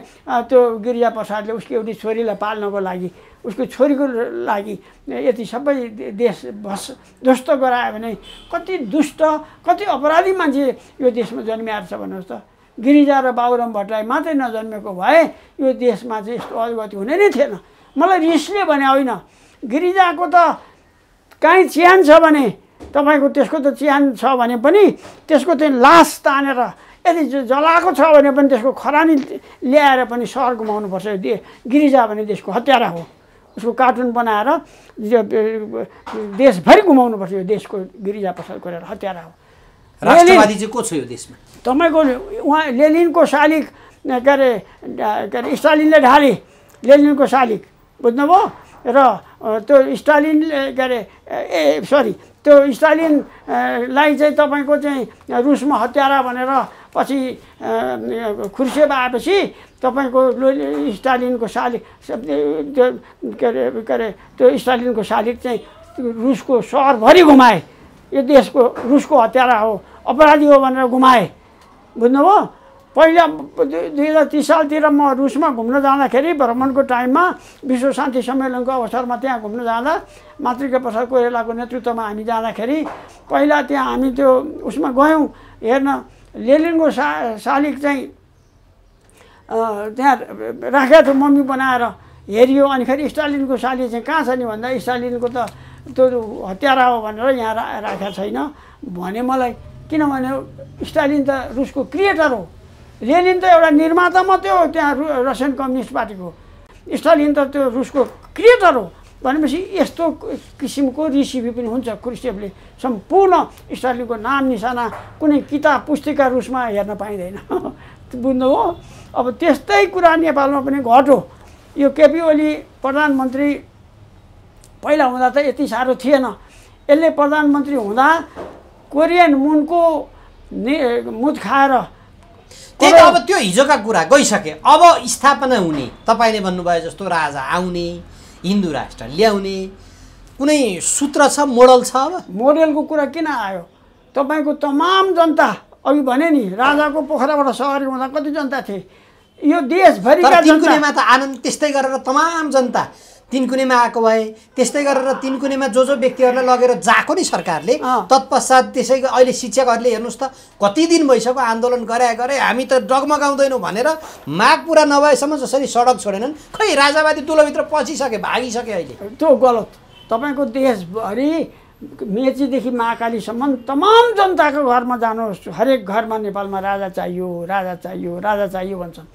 त्यो गिरिजा प्रसादले उसको एउटी छोरीलाई पाल्नको लागि, उसको छोरीको लागि यति सबै देश ध्वस्त गरायो भने कति दुष्ट, कति अपराधी मान्छे यो देशमा जन्मिएर छ भन्नुहोस् त। गिरिजा र बाबुराम भट्टराई मात्रै नजन्मेको भए यो देशमा चाहिँ यस्तो अधोगति हुने नै थिएन। मलाई रिसले भने होइन, गिरिजाको त काहीँ चिहान छ भने तपाईँको, त्यसको त चिहान छ भने पनि त्यसको चाहिँ लास तानेर यदि जलाएको छ भने पनि त्यसको खरानी ल्याएर पनि सहर घुमाउनुपर्छ। गिरिजा भने देशको हत्यारा हो, उसको कार्टुन बनाएर देशभरि घुमाउनुपर्छ। यो देशको गिरिजा प्रसाद गरेर हत्यारा हो। राष्ट्रवादी चाहिँ को छ यो देशमा? तपाईँको उहाँ लेनिनको शालिक के अरे स्टालिनले ढाले, लेनिनको शालिक, बुझ्नुभयो? र त्यो स्टालिन के अरे त्यो स्टालिनलाई चाहिँ तपाईँको चाहिँ रुसमा हत्यारा भनेर पछि खुर्सेब आएपछि तपाईँको स्टालिनको शालिक के अरे त्यो स्टालिनको शालिक चाहिँ रुसको सहरभरि घुमाए। यो देशको रुसको हत्यारा हो, अपराधी हो भनेर घुमाए, बुझ्नुभयो? पहिला 2030 सालतिर म रुसमा घुम्न जाँदाखेरि भ्रमणको टाइममा विश्व शान्ति सम्मेलनको अवसरमा त्यहाँ घुम्न जाँदा मातृका प्रसाद कोइरालाको नेतृत्वमा हामी जाँदाखेरि पहिला त्यहाँ हामी त्यो उसमा गयौँ हेर्न। लेनिनको शालिक चाहिँ त्यहाँ राखेको थियो, मम्मी बनाएर हेरियो। अनि फेरि स्टालिनको शालिक चाहिँ कहाँ छ नि भन्दा स्टालिनको त त्यो हत्यारा हो भनेर यहाँ राखेको छैन भने मलाई। किनभने स्टालिन त रुसको क्रिएटर हो, लेनिन त एउटा निर्माता मात्रै हो त्यहाँ रसियन कम्युनिस्ट पार्टीको। स्टालिन त त्यो रुसको क्रिएटर हो भनेपछि यस्तो किसिमको रेसिपी पनि हुन्छ। क्रुसेभले सम्पूर्ण स्टालिनको नाम निशाना कुनै किताब पुस्तिका रुसमा हेर्न पाइँदैन, बुझ्नुभयो? अब त्यस्तै कुरा नेपालमा पनि घट्यो। यो केपी ओली प्रधानमन्त्री पहिला हुँदा त यति साह्रो थिएन। यसले प्रधानमन्त्री हुँदा कोरियन मुनको मुद खाएर त्यही त। अब त्यो हिजोका कुरा गइसके, अब स्थापना हुने, तपाईँले भन्नुभयो जस्तो राजा आउने, हिन्दू राष्ट्र ल्याउने कुनै सूत्र छ, मोडल छ? अब मोडेलको कुरा किन आयो? तपाईँको तमाम जनता, अघि भने नि राजाको पोखराबाट सहरी हुँदा कति जनता थिए यो देशभरिका जनता। तिनकुनेमा त आनन्द त्यस्तै गरेर तमाम जनता तिनकुनेमा आएको भए त्यस्तै गरेर तिनकुनेमा जो व्यक्तिहरूलाई लगेर जाको नि सरकारले तत्पश्चात त्यसै अहिले शिक्षकहरूले हेर्नुहोस् त कति दिन भइसक्यो आन्दोलन गरे हामी त डगमगाउँदैनौँ भनेर माग पुरा नभएसम्म जसरी सडक छोडेनन् खै राजावादी तुलोभित्र पसिसके भागिसके अहिले त्यो गलत। तपाईँको देशभरि मेचीदेखि महाकालीसम्म तमाम जनताको घरमा जानुहोस्, हरेक घरमा नेपालमा राजा चाहियो राजा चाहियो राजा चाहियो भन्छन्।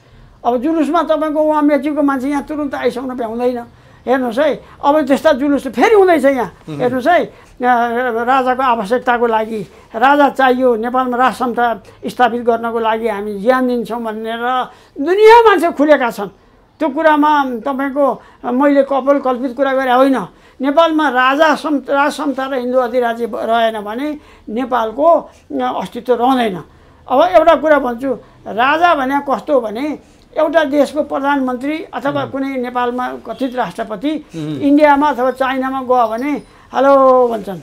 अब जुलुसमा तपाईँको उहाँ मेचीको मान्छे यहाँ तुरुन्त आइसक्न भ्याउँदैन। हेर्नुहोस् है, अब त्यस्ता जुलुस फेरि हुँदैछ यहाँ। हेर्नुहोस् है, राजाको आवश्यकताको लागि राजा चाहियो, नेपालमा राज क्षमता स्थापित गर्नको लागि हामी ज्यान दिन्छौँ भनेर दुनियाँ मान्छे खुलेका छन्। त्यो कुरामा तपाईँको मैले कल्पित कुरा गरे होइन। नेपालमा राज क्षमता र हिन्दू अधिराज्य रहेन भने नेपालको अस्तित्व रहँदैन। अब एउटा कुरा भन्छु, राजा भने कस्तो भने एउटा देशको प्रधानमन्त्री अथवा कुनै नेपालमा कथित राष्ट्रपति इन्डियामा अथवा चाइनामा गयो भने हेलो भन्छन्,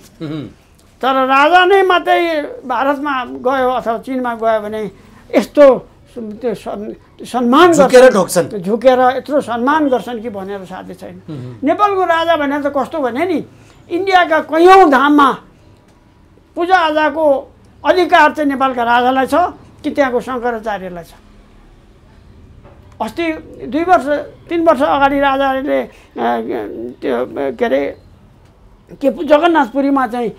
तर राजा नै मात्रै भारतमा गयो अथवा चिनमा गयो भने यस्तो सम्मान झुकेर यत्रो सम्मान गर्छन् कि भनेर साध्य छैन। नेपालको राजा भने त कस्तो भने नि इन्डियाका कैयौँ धाममा पूजाआजाको अधिकार चाहिँ नेपालका राजालाई छ कि त्यहाँको शङ्कराचार्यलाई छ। अस्ति 2-3 वर्ष अगाडि राजाले त्यो के अरे जगन्नाथपुरीमा चाहिँ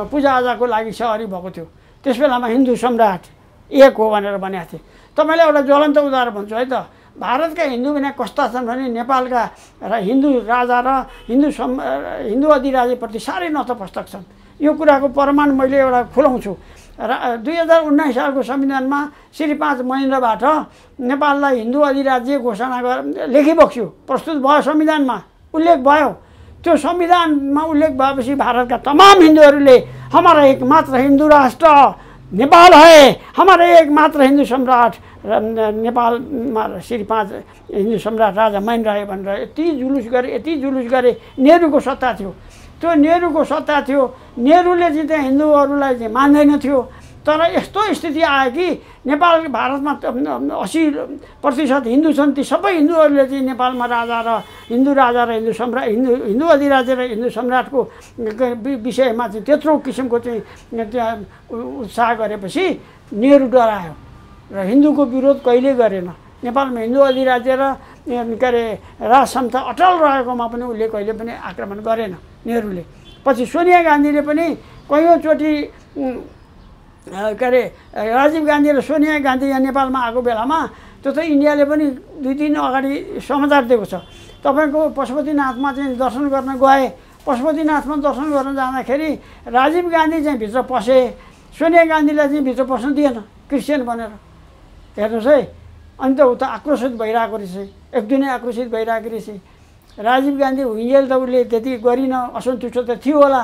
पूजाआजाको लागि सहरी भएको थियो। त्यस बेलामा हिन्दू सम्राट एक हो भनेर भनेको थिए। तपाईँलाई एउटा ज्वलन्त उदाहरण भन्छु है त, भारतका हिन्दू भने कस्ता छन् भने नेपालका हिन्दू राजा र हिन्दू अधिराज्यप्रति साह्रै नतमस्तक छन्। यो कुराको प्रमाण मैले एउटा खुलाउँछु। 2019 सालको संविधानमा श्री 5 महेन्द्रबाट नेपाललाई हिन्दू अधिराज्य घोषणा लेखिबक्स्यो, प्रस्तुत भयो, संविधानमा उल्लेख भयो। त्यो संविधानमा उल्लेख भएपछि भारतका तमाम हिन्दूहरूले हमारा एकमात्र हिन्दू राष्ट्र नेपाल है, हमारा एकमात्र हिन्दू सम्राट नेपालमा श्री 5 हिन्दू सम्राट राजा महेन्द्र है भनेर यति जुलुस गरे। नेहरूको सत्ता थियो, त्यो नेहरूको सत्ता थियो। नेहरूले चाहिँ त्यहाँ हिन्दूहरूलाई चाहिँ मान्दैन थियो। तर यस्तो स्थिति आयो कि नेपाल भारतमा 80% हिन्दू छन्। ती सबै हिन्दूहरूले चाहिँ नेपालमा राजा र हिन्दू सम्राट हिन्दू अधिराज्य र हिन्दू सम्राटको विषयमा चाहिँ त्यत्रो किसिमको चाहिँ त्यहाँ उत्साह गरेपछि नेहरू डरायो र हिन्दूको विरोध कहिल्यै गरेन। नेपालमा हिन्दू अधिराज्य र के अरे राज क्षमता अटल रहेकोमा पनि उसले कहिले पनि आक्रमण गरेन नेहरूले। पछि सोनिया गान्धीले पनि कैयौँचोटि के अरे राजीव गान्धी र सोनिया गान्धी यहाँ नेपालमा आएको बेलामा त्यो त इन्डियाले पनि 2 दिन अगाडि समाचार दिएको छ। तपाईँको पशुपतिनाथमा चाहिँ दर्शन गर्न गए, पशुपतिनाथमा दर्शन गर्न जाँदाखेरि राजीव गान्धी चाहिँ भित्र पसे, सोनिया गान्धीलाई चाहिँ भित्र पस्न दिएन क्रिस्चियन भनेर। हेर्नुहोस् है, अनि त ऊ त आक्रोशित भइरहेको रहेछ, एकदमै आक्रोशित भइरहेको रहेछ। राजीव गान्धी हुइन्जेल त उसले त्यति गरिन, असन्तुष्ट त थियो होला।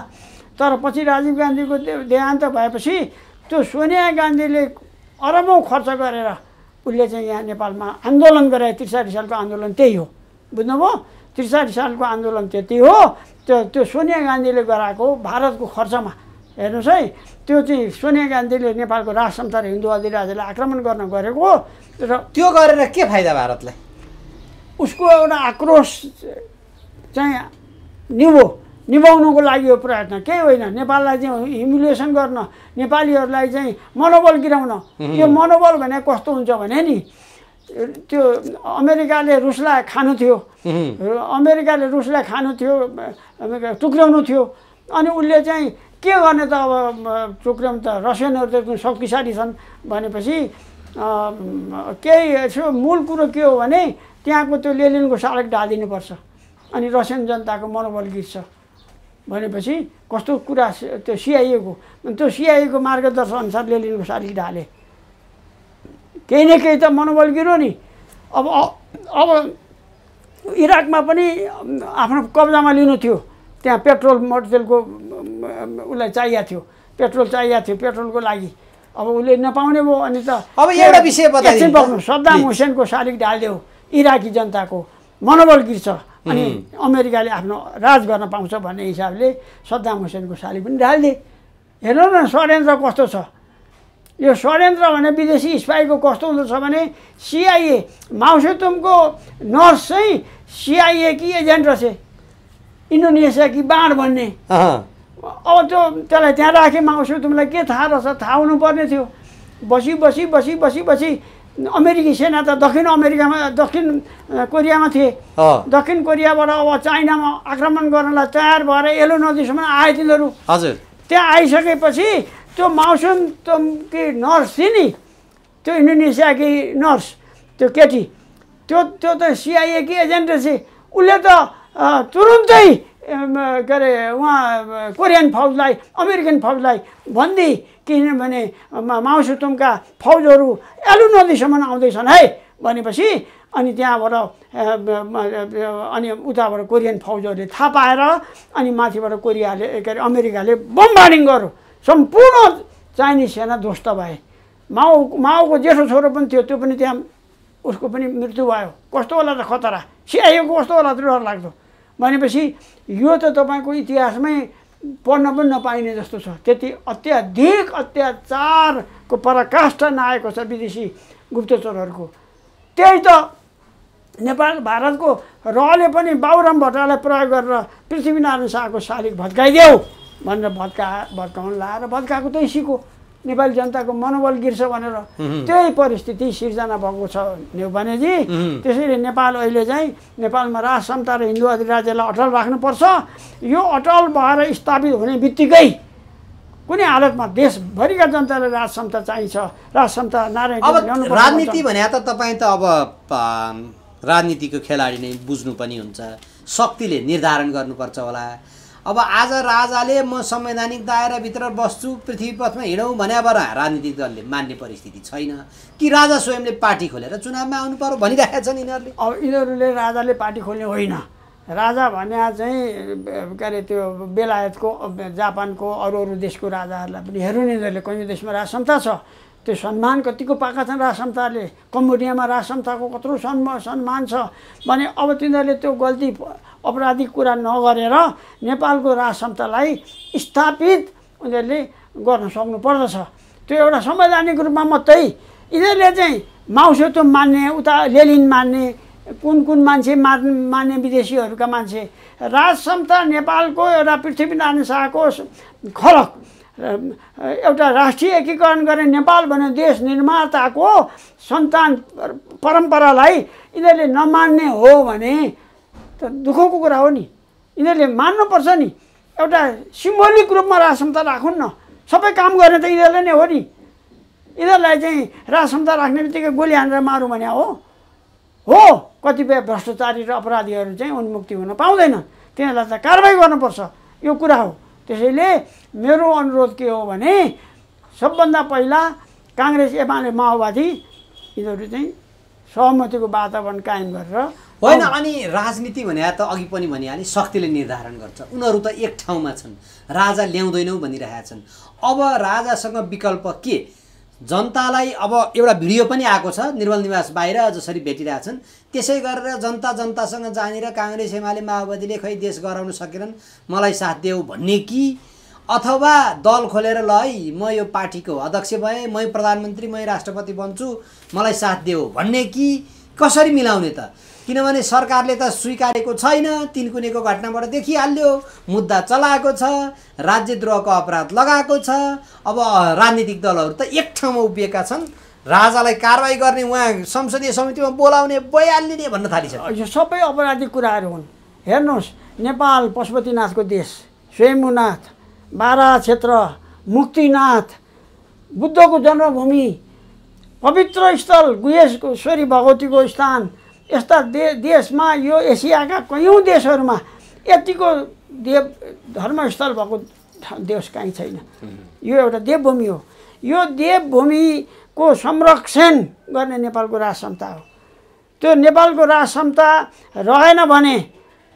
तर पछि राजीव गान्धीको देहान्त भएपछि त्यो सोनिया गान्धीले अरबौँ खर्च गरेर उसले चाहिँ यहाँ नेपालमा आन्दोलन गराए। 63 सालको आन्दोलन त्यही हो, बुझ्नुभयो? 63 सालको आन्दोलन त्यति हो। त्यो सोनिया गान्धीले गराएको भारतको खर्चमा। हेर्नुहोस् है, त्यो चाहिँ सोनिया गान्धीले नेपालको राज क्षमता र हिन्दू अधिराज्यलाई आक्रमण गर्न गरेको र त्यो गरेर के फाइदा भारतलाई? उसको एउटा आक्रोश चाहिँ निभाउनुको लागि यो प्रयत्न केही होइन। नेपाललाई चाहिँ ह्युमिलिएसन गर्न, नेपालीहरूलाई चाहिँ मनोबल गिराउन। यो मनोबल भने कस्तो हुन्छ भने नि त्यो अमेरिकाले रुसलाई खानु थियो, टुक्र्याउनु थियो। अनि उसले चाहिँ के गर्ने त, अब टुक्र्याउनु त रसियनहरू त एकदम शक्तिशाली छन् भनेपछि केही यसो मूल कुरो के हो भने त्यहाँको त्यो लेनिनको शालिग ढालिदिनुपर्छ अनि रसियन जनताको मनोबल गिर्छ भनेपछि कस्तो कुरा। त्यो सिआइएको मार्गदर्शन अनुसार लेनिनको शालिग ढाले, केही न केही त मनोबल गिर्यो नि। अब इराकमा पनि आफ्नो कब्जामा लिनु थियो, त्यहाँ पेट्रोल मोटरसाइकलको उसलाई चाहिएको थियो, पेट्रोलको लागि। अब उसले नपाउने भयो। अनि त अब एउटा विषय बताइदिनु, सद्दाम हुसेनको शालिग ढालिदियो, इराकी जनताको मनोबल गिर्छ अनि अमेरिकाले आफ्नो राज गर्न पाउँछ भन्ने हिसाबले सद्दाम हुसेनको शालिग पनि ढालिदिए। हेर्नु न षड्यन्त्र कस्तो छ। यो षड्यन्त्र भने विदेशी स्पाईको कस्तो हुँदो छ भने सिआइए, माओसेतुङको नर्स चाहिँ सिआइए कि एजेन्ट रहेछ। इन्डोनेसिया कि बाँड भन्ने अब त्यसलाई त्यहाँ राखेँ माग्छु तिमीलाई के थाहा रहेछ थाहा हुनुपर्ने थियो बसी अमेरिकी सेना त दक्षिण कोरियामा थिए दक्षिण कोरियाबाट अब चाइनामा आक्रमण गर्नलाई तयार भएर येलो नदीसम्म आए तिनीहरू हजुर त्यहाँ आइसकेपछि त्यो माउसुम कि नर्स थिए नि त्यो इन्डोनेसियाकी नर्स त्यो केटी त्यो त CIA की एजेन्ट रहेछ उसले त तुरुन्तै के अरे उहाँ कोरियन फौजलाई अमेरिकन फौजलाई भनिदिए किनभने माउसुतुङका फौजहरू एलो नदीसम्म आउँदैछन् है भनेपछि अनि त्यहाँबाट अनि उताबाट कोरियन फौजहरूले थाहा पाएर अनि माथिबाट कोरियाले के अरे अमेरिकाले बमबार्डिङ गर्यो सम्पूर्ण चाइनिज सेना ध्वस्त भए माओको जेठो छोरो पनि थियो त्यो पनि त्यहाँ उसको पनि मृत्यु भयो कस्तो होला त खतरा CIA को कस्तो होला त डर लाग्दो भनेपछि यो त तपाईँको इतिहासमै पढ्न पनि नपाइने जस्तो छ त्यति अत्याधिक अत्याचारको पराकाष्ठा नआएको छ विदेशी गुप्तचरहरूको त्यही त नेपाल भारतको रहले पनि बाबुराम भट्टराईलाई प्रयोग गरेर पृथ्वीनारायण शाहको शालिग भत्काइदेऊ भनेर भत्काउन लाएर भत्काएको त्यही सिको नेपाली जनताको मनोबल गिर्छ भनेर त्यही परिस्थिति सिर्जना भएको छ नेउपानेजी त्यसैले नेपाल अहिले चाहिँ नेपालमा राज समता र हिन्दू अधिराज्यलाई अटल राख्नुपर्छ यो अटल भएर स्थापित हुने बित्तिकै कुनै हालतमा देशभरिका जनतालाई राज समता चाहिन्छ राज समता नारायण अब राजनीति भने त तपाईँ त अब राजनीतिको खेलाडी नै बुझ्नु पनि हुन्छ शक्तिले निर्धारण गर्नुपर्छ होला अब आज राजाले म संवैधानिक दायराभित्र बस्छु पृथ्वीपथमा हिँडौँ भनेबाट राजनीतिक दलले मान्ने परिस्थिति छैन कि राजा स्वयंले पार्टी खोलेर चुनावमा आउनु पर्यो भनिरहेका छन् यिनीहरूले अब यिनीहरूले राजाले पार्टी खोल्ने होइन राजा भने चाहिँ के अरे त्यो बेलायतको जापानको अरू देशको राजाहरूलाई पनि हेर्नु नि यिनीहरूले कयौँ देशमा राज समता छ त्यो सम्मान कतिको पाएका छन् राज समताले कम्बोडियामा राज समताको कत्रो सम्मान छ भने अब तिनीहरूले त्यो गल्ती अपराधिक कुरा नगरेर नेपालको राज समतालाई स्थापित उनीहरूले गर्न सक्नु पर्दछ त्यो एउटा संवैधानिक रूपमा मात्रै यिनीहरूले चाहिँ माउसेतुङ मान्ने उता लेनिन मान्ने कुन मान्छे मान्ने विदेशीहरूका मान्छे राज समता नेपालको एउटा पृथ्वीनारायण शाहको खलक एउटा राष्ट्रिय एकीकरण गर्ने नेपाल भन्ने देश निर्माताको सन्तान परम्परालाई यिनीहरूले नमान्ने हो भने त दुःखको कुरा हो नि यिनीहरूले मान्नुपर्छ नि एउटा सिम्बोलिक रूपमा राज समता राखुन् न सबै काम गर्ने त यिनीहरूले नै हो नि यिनीहरूलाई चाहिँ राज समता राख्ने बित्तिकै गोली हानेर मारौँ भने हो कतिपय भ्रष्टाचारी र अपराधीहरू चाहिँ उन्मुक्ति हुन पाउँदैन तिनीहरूलाई त कारबाही गर्नुपर्छ यो कुरा हो त्यसैले मेरो अनुरोध के हो भने सबभन्दा पहिला काङ्ग्रेस एमाले माओवादी यिनीहरू चाहिँ सहमतिको वातावरण कायम गरेर होइन अनि राजनीति भने त अघि पनि भनिहालेँ शक्तिले निर्धारण गर्छ उनीहरू त एक ठाउँमा छन् राजा ल्याउँदैनौ भनिरहेका छन् अब राजासँग विकल्प के जनतालाई अब एउटा भिडियो पनि आएको छ निर्मल निवास बाहिर जसरी भेटिरहेछन् त्यसै गरेर जनतासँग जानेर काङ्ग्रेस एमाले माओवादीले खै देश गराउन सकेनन् मलाई साथ देऊ भन्ने कि अथवा दल खोलेर ल है म यो पार्टीको अध्यक्ष भएँ मै प्रधानमन्त्री मै राष्ट्रपति बन्छु मलाई साथ देऊ भन्ने कि कसरी मिलाउने त किनभने सरकारले त स्वीकारेको छैन तिनकुनेको घटनाबाट देखिहाल्यो मुद्दा चलाएको छ राज्यद्रोहको अपराध लगाएको छ अब राजनीतिक दलहरू त एक ठाउँमा उभिएका छन् राजालाई कारबाही गर्ने उहाँ संसदीय समितिमा बोलाउने बयालिने भन्न थालिसक्यो यो सबै अपराधिक कुराहरू हुन् हेर्नुहोस् नेपाल पशुपतिनाथको देश स्वयम्भूनाथ बारा क्षेत्र मुक्तिनाथ बुद्धको जन्मभूमि पवित्र स्थल गुहेश्वरी भगवतीको स्थान यस्ता देशमा यो एसियाका कयौँ देशहरूमा यतिको देव धर्मस्थल भएको देश कहीँ छैन यो एउटा देवभूमि हो यो देवभूमिको संरक्षण गर्ने नेपालको राज समता हो त्यो नेपालको राज समता रहेन भने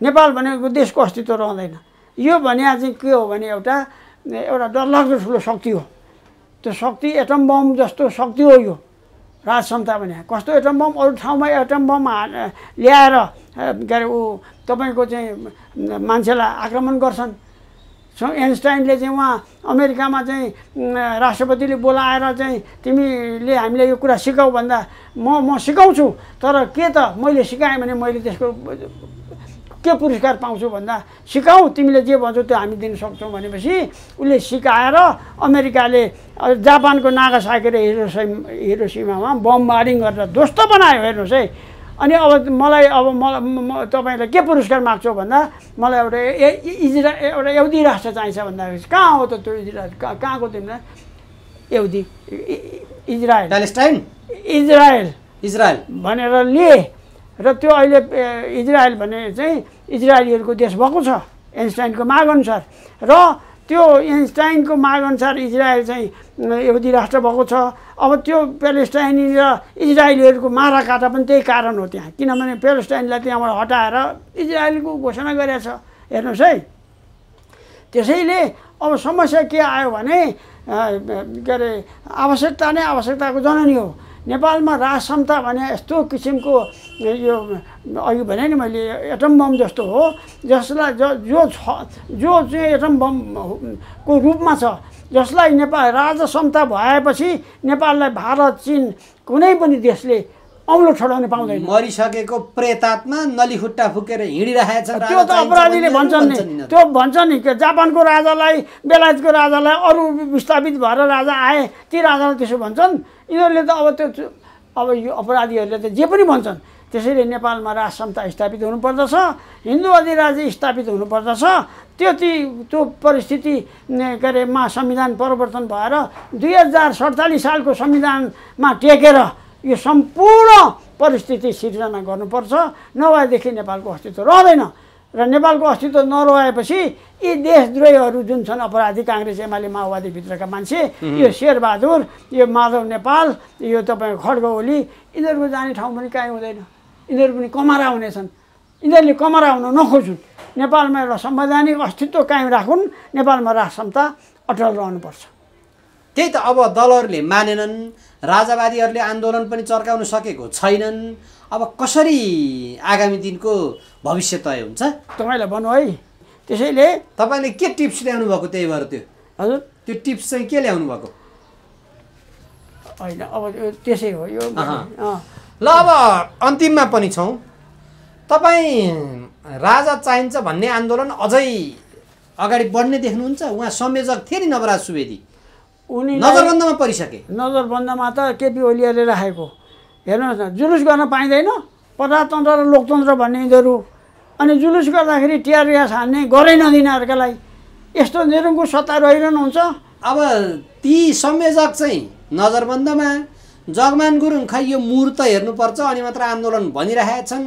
नेपाल भनेको देशको अस्तित्व रहँदैन यो भने चाहिँ के हो भने एउटा डरलाग्दो ठुलो शक्ति हो त्यो शक्ति एटम बम जस्तो शक्ति हो यो राज समता भने कस्तो एटम बम अरू ठाउँमा एटम बम ल्याएर के अरे तपाईँको चाहिँ मान्छेलाई आक्रमण गर्छन् एन्स्टाइनले चाहिँ उहाँ अमेरिकामा चाहिँ राष्ट्रपतिले बोलाएर चाहिँ तिमीले हामीलाई यो कुरा सिकाऊ भन्दा म सिकाउँछु तर के त मैले सिकाएँ भने मैले त्यसको के पुरस्कार पाउँछु भन्दा सिकाऊ, तिमीले जे भन्छौ त्यो हामी दिन सक्छौँ भनेपछि उसले सिकाएर अमेरिकाले जापानको नागासाकी र हिरोसिमामा बमबार्डिङ गरेर ध्वस्त बनायो। हेर्नुहोस् है। अनि अब मलाई तपाईँलाई के पुरस्कार माग्छौ भन्दा मलाई एउटा यहुदी राष्ट्र चाहिन्छ भन्दाखेरि कहाँ हो त त्यो इजरायल, कहाँको तिमीलाई यहुदी इजरायल इजरायल भनेर लिए र त्यो अहिले इजरायल भने चाहिँ इजरायलीहरूको देश भएको छ एन्स्टाइनको मागअनुसार। र त्यो एन्स्टाइनको मागअनुसार इजरायल चाहिँ यहुदी राष्ट्र भएको छ। अब त्यो प्यालेस्टाइनी र इजरायलीहरूको माराकाटा पनि त्यही कारण हो त्यहाँ, किनभने प्यालेस्टाइनलाई त्यहाँबाट हटाएर इजरायलको घोषणा गरेको छ। हेर्नुहोस् है। त्यसैले अब समस्या के आयो भने के अरे आवश्यकता नै आवश्यकताको जननी हो। नेपालमा राज क्षमता भने यस्तो किसिमको यो अघि भने नि मैले एटम बम जस्तो हो, जसलाई जो चाहिँ एटम बमको रूपमा छ, जसलाई नेपाल राज क्षमता भएपछि नेपाललाई भारत चीन कुनै पनि देशले औँलो ठडाउन पाउँदैन। मरिसकेको प्रेतात्मा नलीखुट्टा फुकेर हिँडिरहेको छ त्यो त अपराधीले भन्छन् नि, त्यो भन्छन् नि। जापानको राजालाई बेलायतको राजालाई अरू विस्थापित भएर राजा आए ती राजालाई त्यसो भन्छन्। यिनीहरूले त अब यो अपराधीहरूले त जे पनि भन्छन्। त्यसैले नेपालमा राज क्षमता स्थापित हुनुपर्दछ, हिन्दू अधिराज्य स्थापित हुनुपर्दछ। त्यो परिस्थिति के अरे संविधान परिवर्तन भएर 2047 सालको संविधानमा टेकेर यो सम्पूर्ण परिस्थिति सिर्जना गर्नुपर्छ, नभएदेखि नेपालको अस्तित्व रहँदैन। र नेपालको अस्तित्व नरहेपछि यी देशद्रोहीहरू जुन छन् अपराधी काङ्ग्रेस एमाले माओवादीभित्रका मान्छे, यो शेरबहादुर, यो माधव नेपाल, यो तपाईँको खड्ग ओली, यिनीहरूको जाने ठाउँ पनि काहीँ हुँदैन। यिनीहरू पनि कमरा हुनेछन्। यिनीहरूले कमरा हुन नखोजुन्। नेपालमा एउटा संवैधानिक अस्तित्व कायम राखुन्, नेपालमा राज क्षमता अटल रहनुपर्छ। त्यही त अब दलहरूले मानेनन्, राजावादीहरूले आन्दोलन पनि चर्काउन सकेको छैनन्। अब कसरी आगामी दिनको भविष्य तय हुन्छ तपाईँलाई भन्नु है। त्यसैले तपाईँले के टिप्स ल्याउनु भएको, त्यही भएर हजुर त्यो टिप्स चाहिँ के ल्याउनु भएको? होइन अब त्यसै हो यो। ल अब अन्तिममा पनि छौँ। तपाईँ राजा चाहिन्छ भन्ने आन्दोलन अझै अगाडि बढ्ने देख्नुहुन्छ? उहाँ संयोजक थिए नि नवराज सुवेदी, उनी नजरबन्दमा परिसके। नजरबन्दमा त केपी ओलीले राखेको। हेर्नुहोस् न, जुलुस गर्न पाइँदैन, प्रजातन्त्र र लोकतन्त्र भन्ने यिनीहरू। अनि जुलुस गर्दाखेरि टियर ग्यास हान्ने, गरै नदिने अर्कालाई, यस्तो निरङ्कुश सत्ता रहिरहनुहुन्छ। अब ती संयोजक चाहिँ नजरबन्दमा, जगमान गुरुङ खै यो मुहूर्त हेर्नुपर्छ अनि मात्र आन्दोलन भनिरहेका छन्।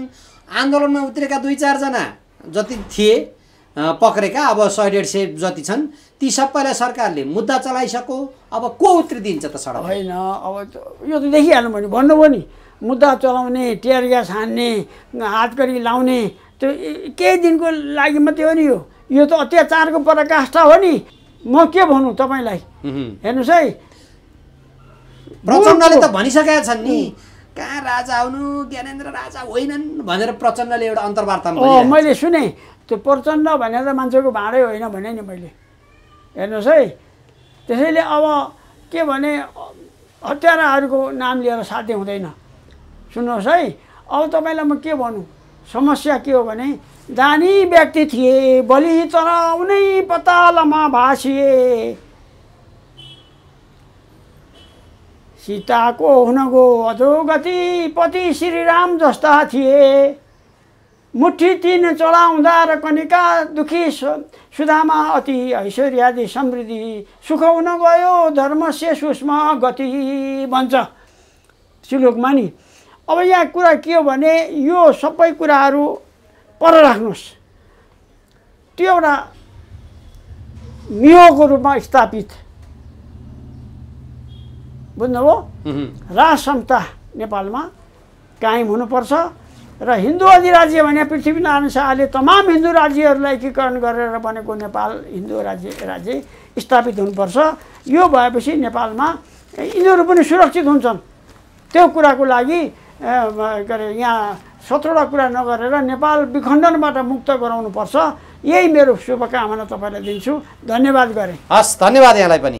आन्दोलनमा उत्रेका 2-4 जना जति थिए पक्रेका, अब 100-150 जति छन्, ती सबैलाई सरकारले मुद्दा चलाइसक्यो। अब को उत्रिदिन्छ त सडक? होइन, अब यो त देखिहाल्नु भने भन्नुभयो नि, मुद्दा चलाउने, टियर ग्यास हान्ने, हातकडी लाउने, त्यो केही दिनको लागि मात्रै हो नि। यो त अत्याचारको पराकाष्ठा हो नि। म के भनौँ तपाईँलाई? हेर्नुहोस् है, प्रचण्डले त भनिसकेका छन् नि, कहाँ राजा आउनु, ज्ञानेन्द्र राजा होइनन् भनेर प्रचण्डले एउटा अन्तर्वार्तामा भने। मैले सुने त्यो प्रचण्ड भनेर मान्छेको भाँडै होइन भने नि मैले। हेर्नुहोस् है। त्यसैले अब के भने हत्याराहरूको नाम लिएर साध्य हुँदैन। सुन्नुहोस् है, अब तपाईँलाई म के भनौँ, समस्या के हो भने दानी व्यक्ति थिए, बलि तर उनै पतालमा भासिए। सीताको हुनको अधोगति पति श्रीराम जस्ता थिए। मुठी तीन चढाउँदा र कनिका दुखी सुधामा अति ऐश्वर्यादि समृद्धि सुख हुन गयो धर्मस्य सूक्ष्म गति भन्छ श्लोकमा नि। अब यहाँ कुरा के हो भने यो सबै कुराहरू पर राख्नुहोस्, त्यो एउटा नियोगको रूपमा स्थापित, बुझ्नुभयो? राज क्षमता नेपालमा कायम हुनुपर्छ र हिन्दू अधिराज्य भने पृथ्वीनारायण शाहले तमाम हिन्दू राज्यहरूलाई एकीकरण गरेर बनेको नेपाल हिन्दू राज्य स्थापित हुनुपर्छ। यो भएपछि नेपालमा यिनीहरू पनि सुरक्षित हुन्छन्। त्यो कुराको लागि के अरे यहाँ 17वटा कुरा नगरेर नेपाल विखण्डनबाट मुक्त गराउनुपर्छ। यही मेरो शुभकामना तपाईँलाई दिन्छु। धन्यवाद गरेँ। हस्, धन्यवाद यहाँलाई पनि।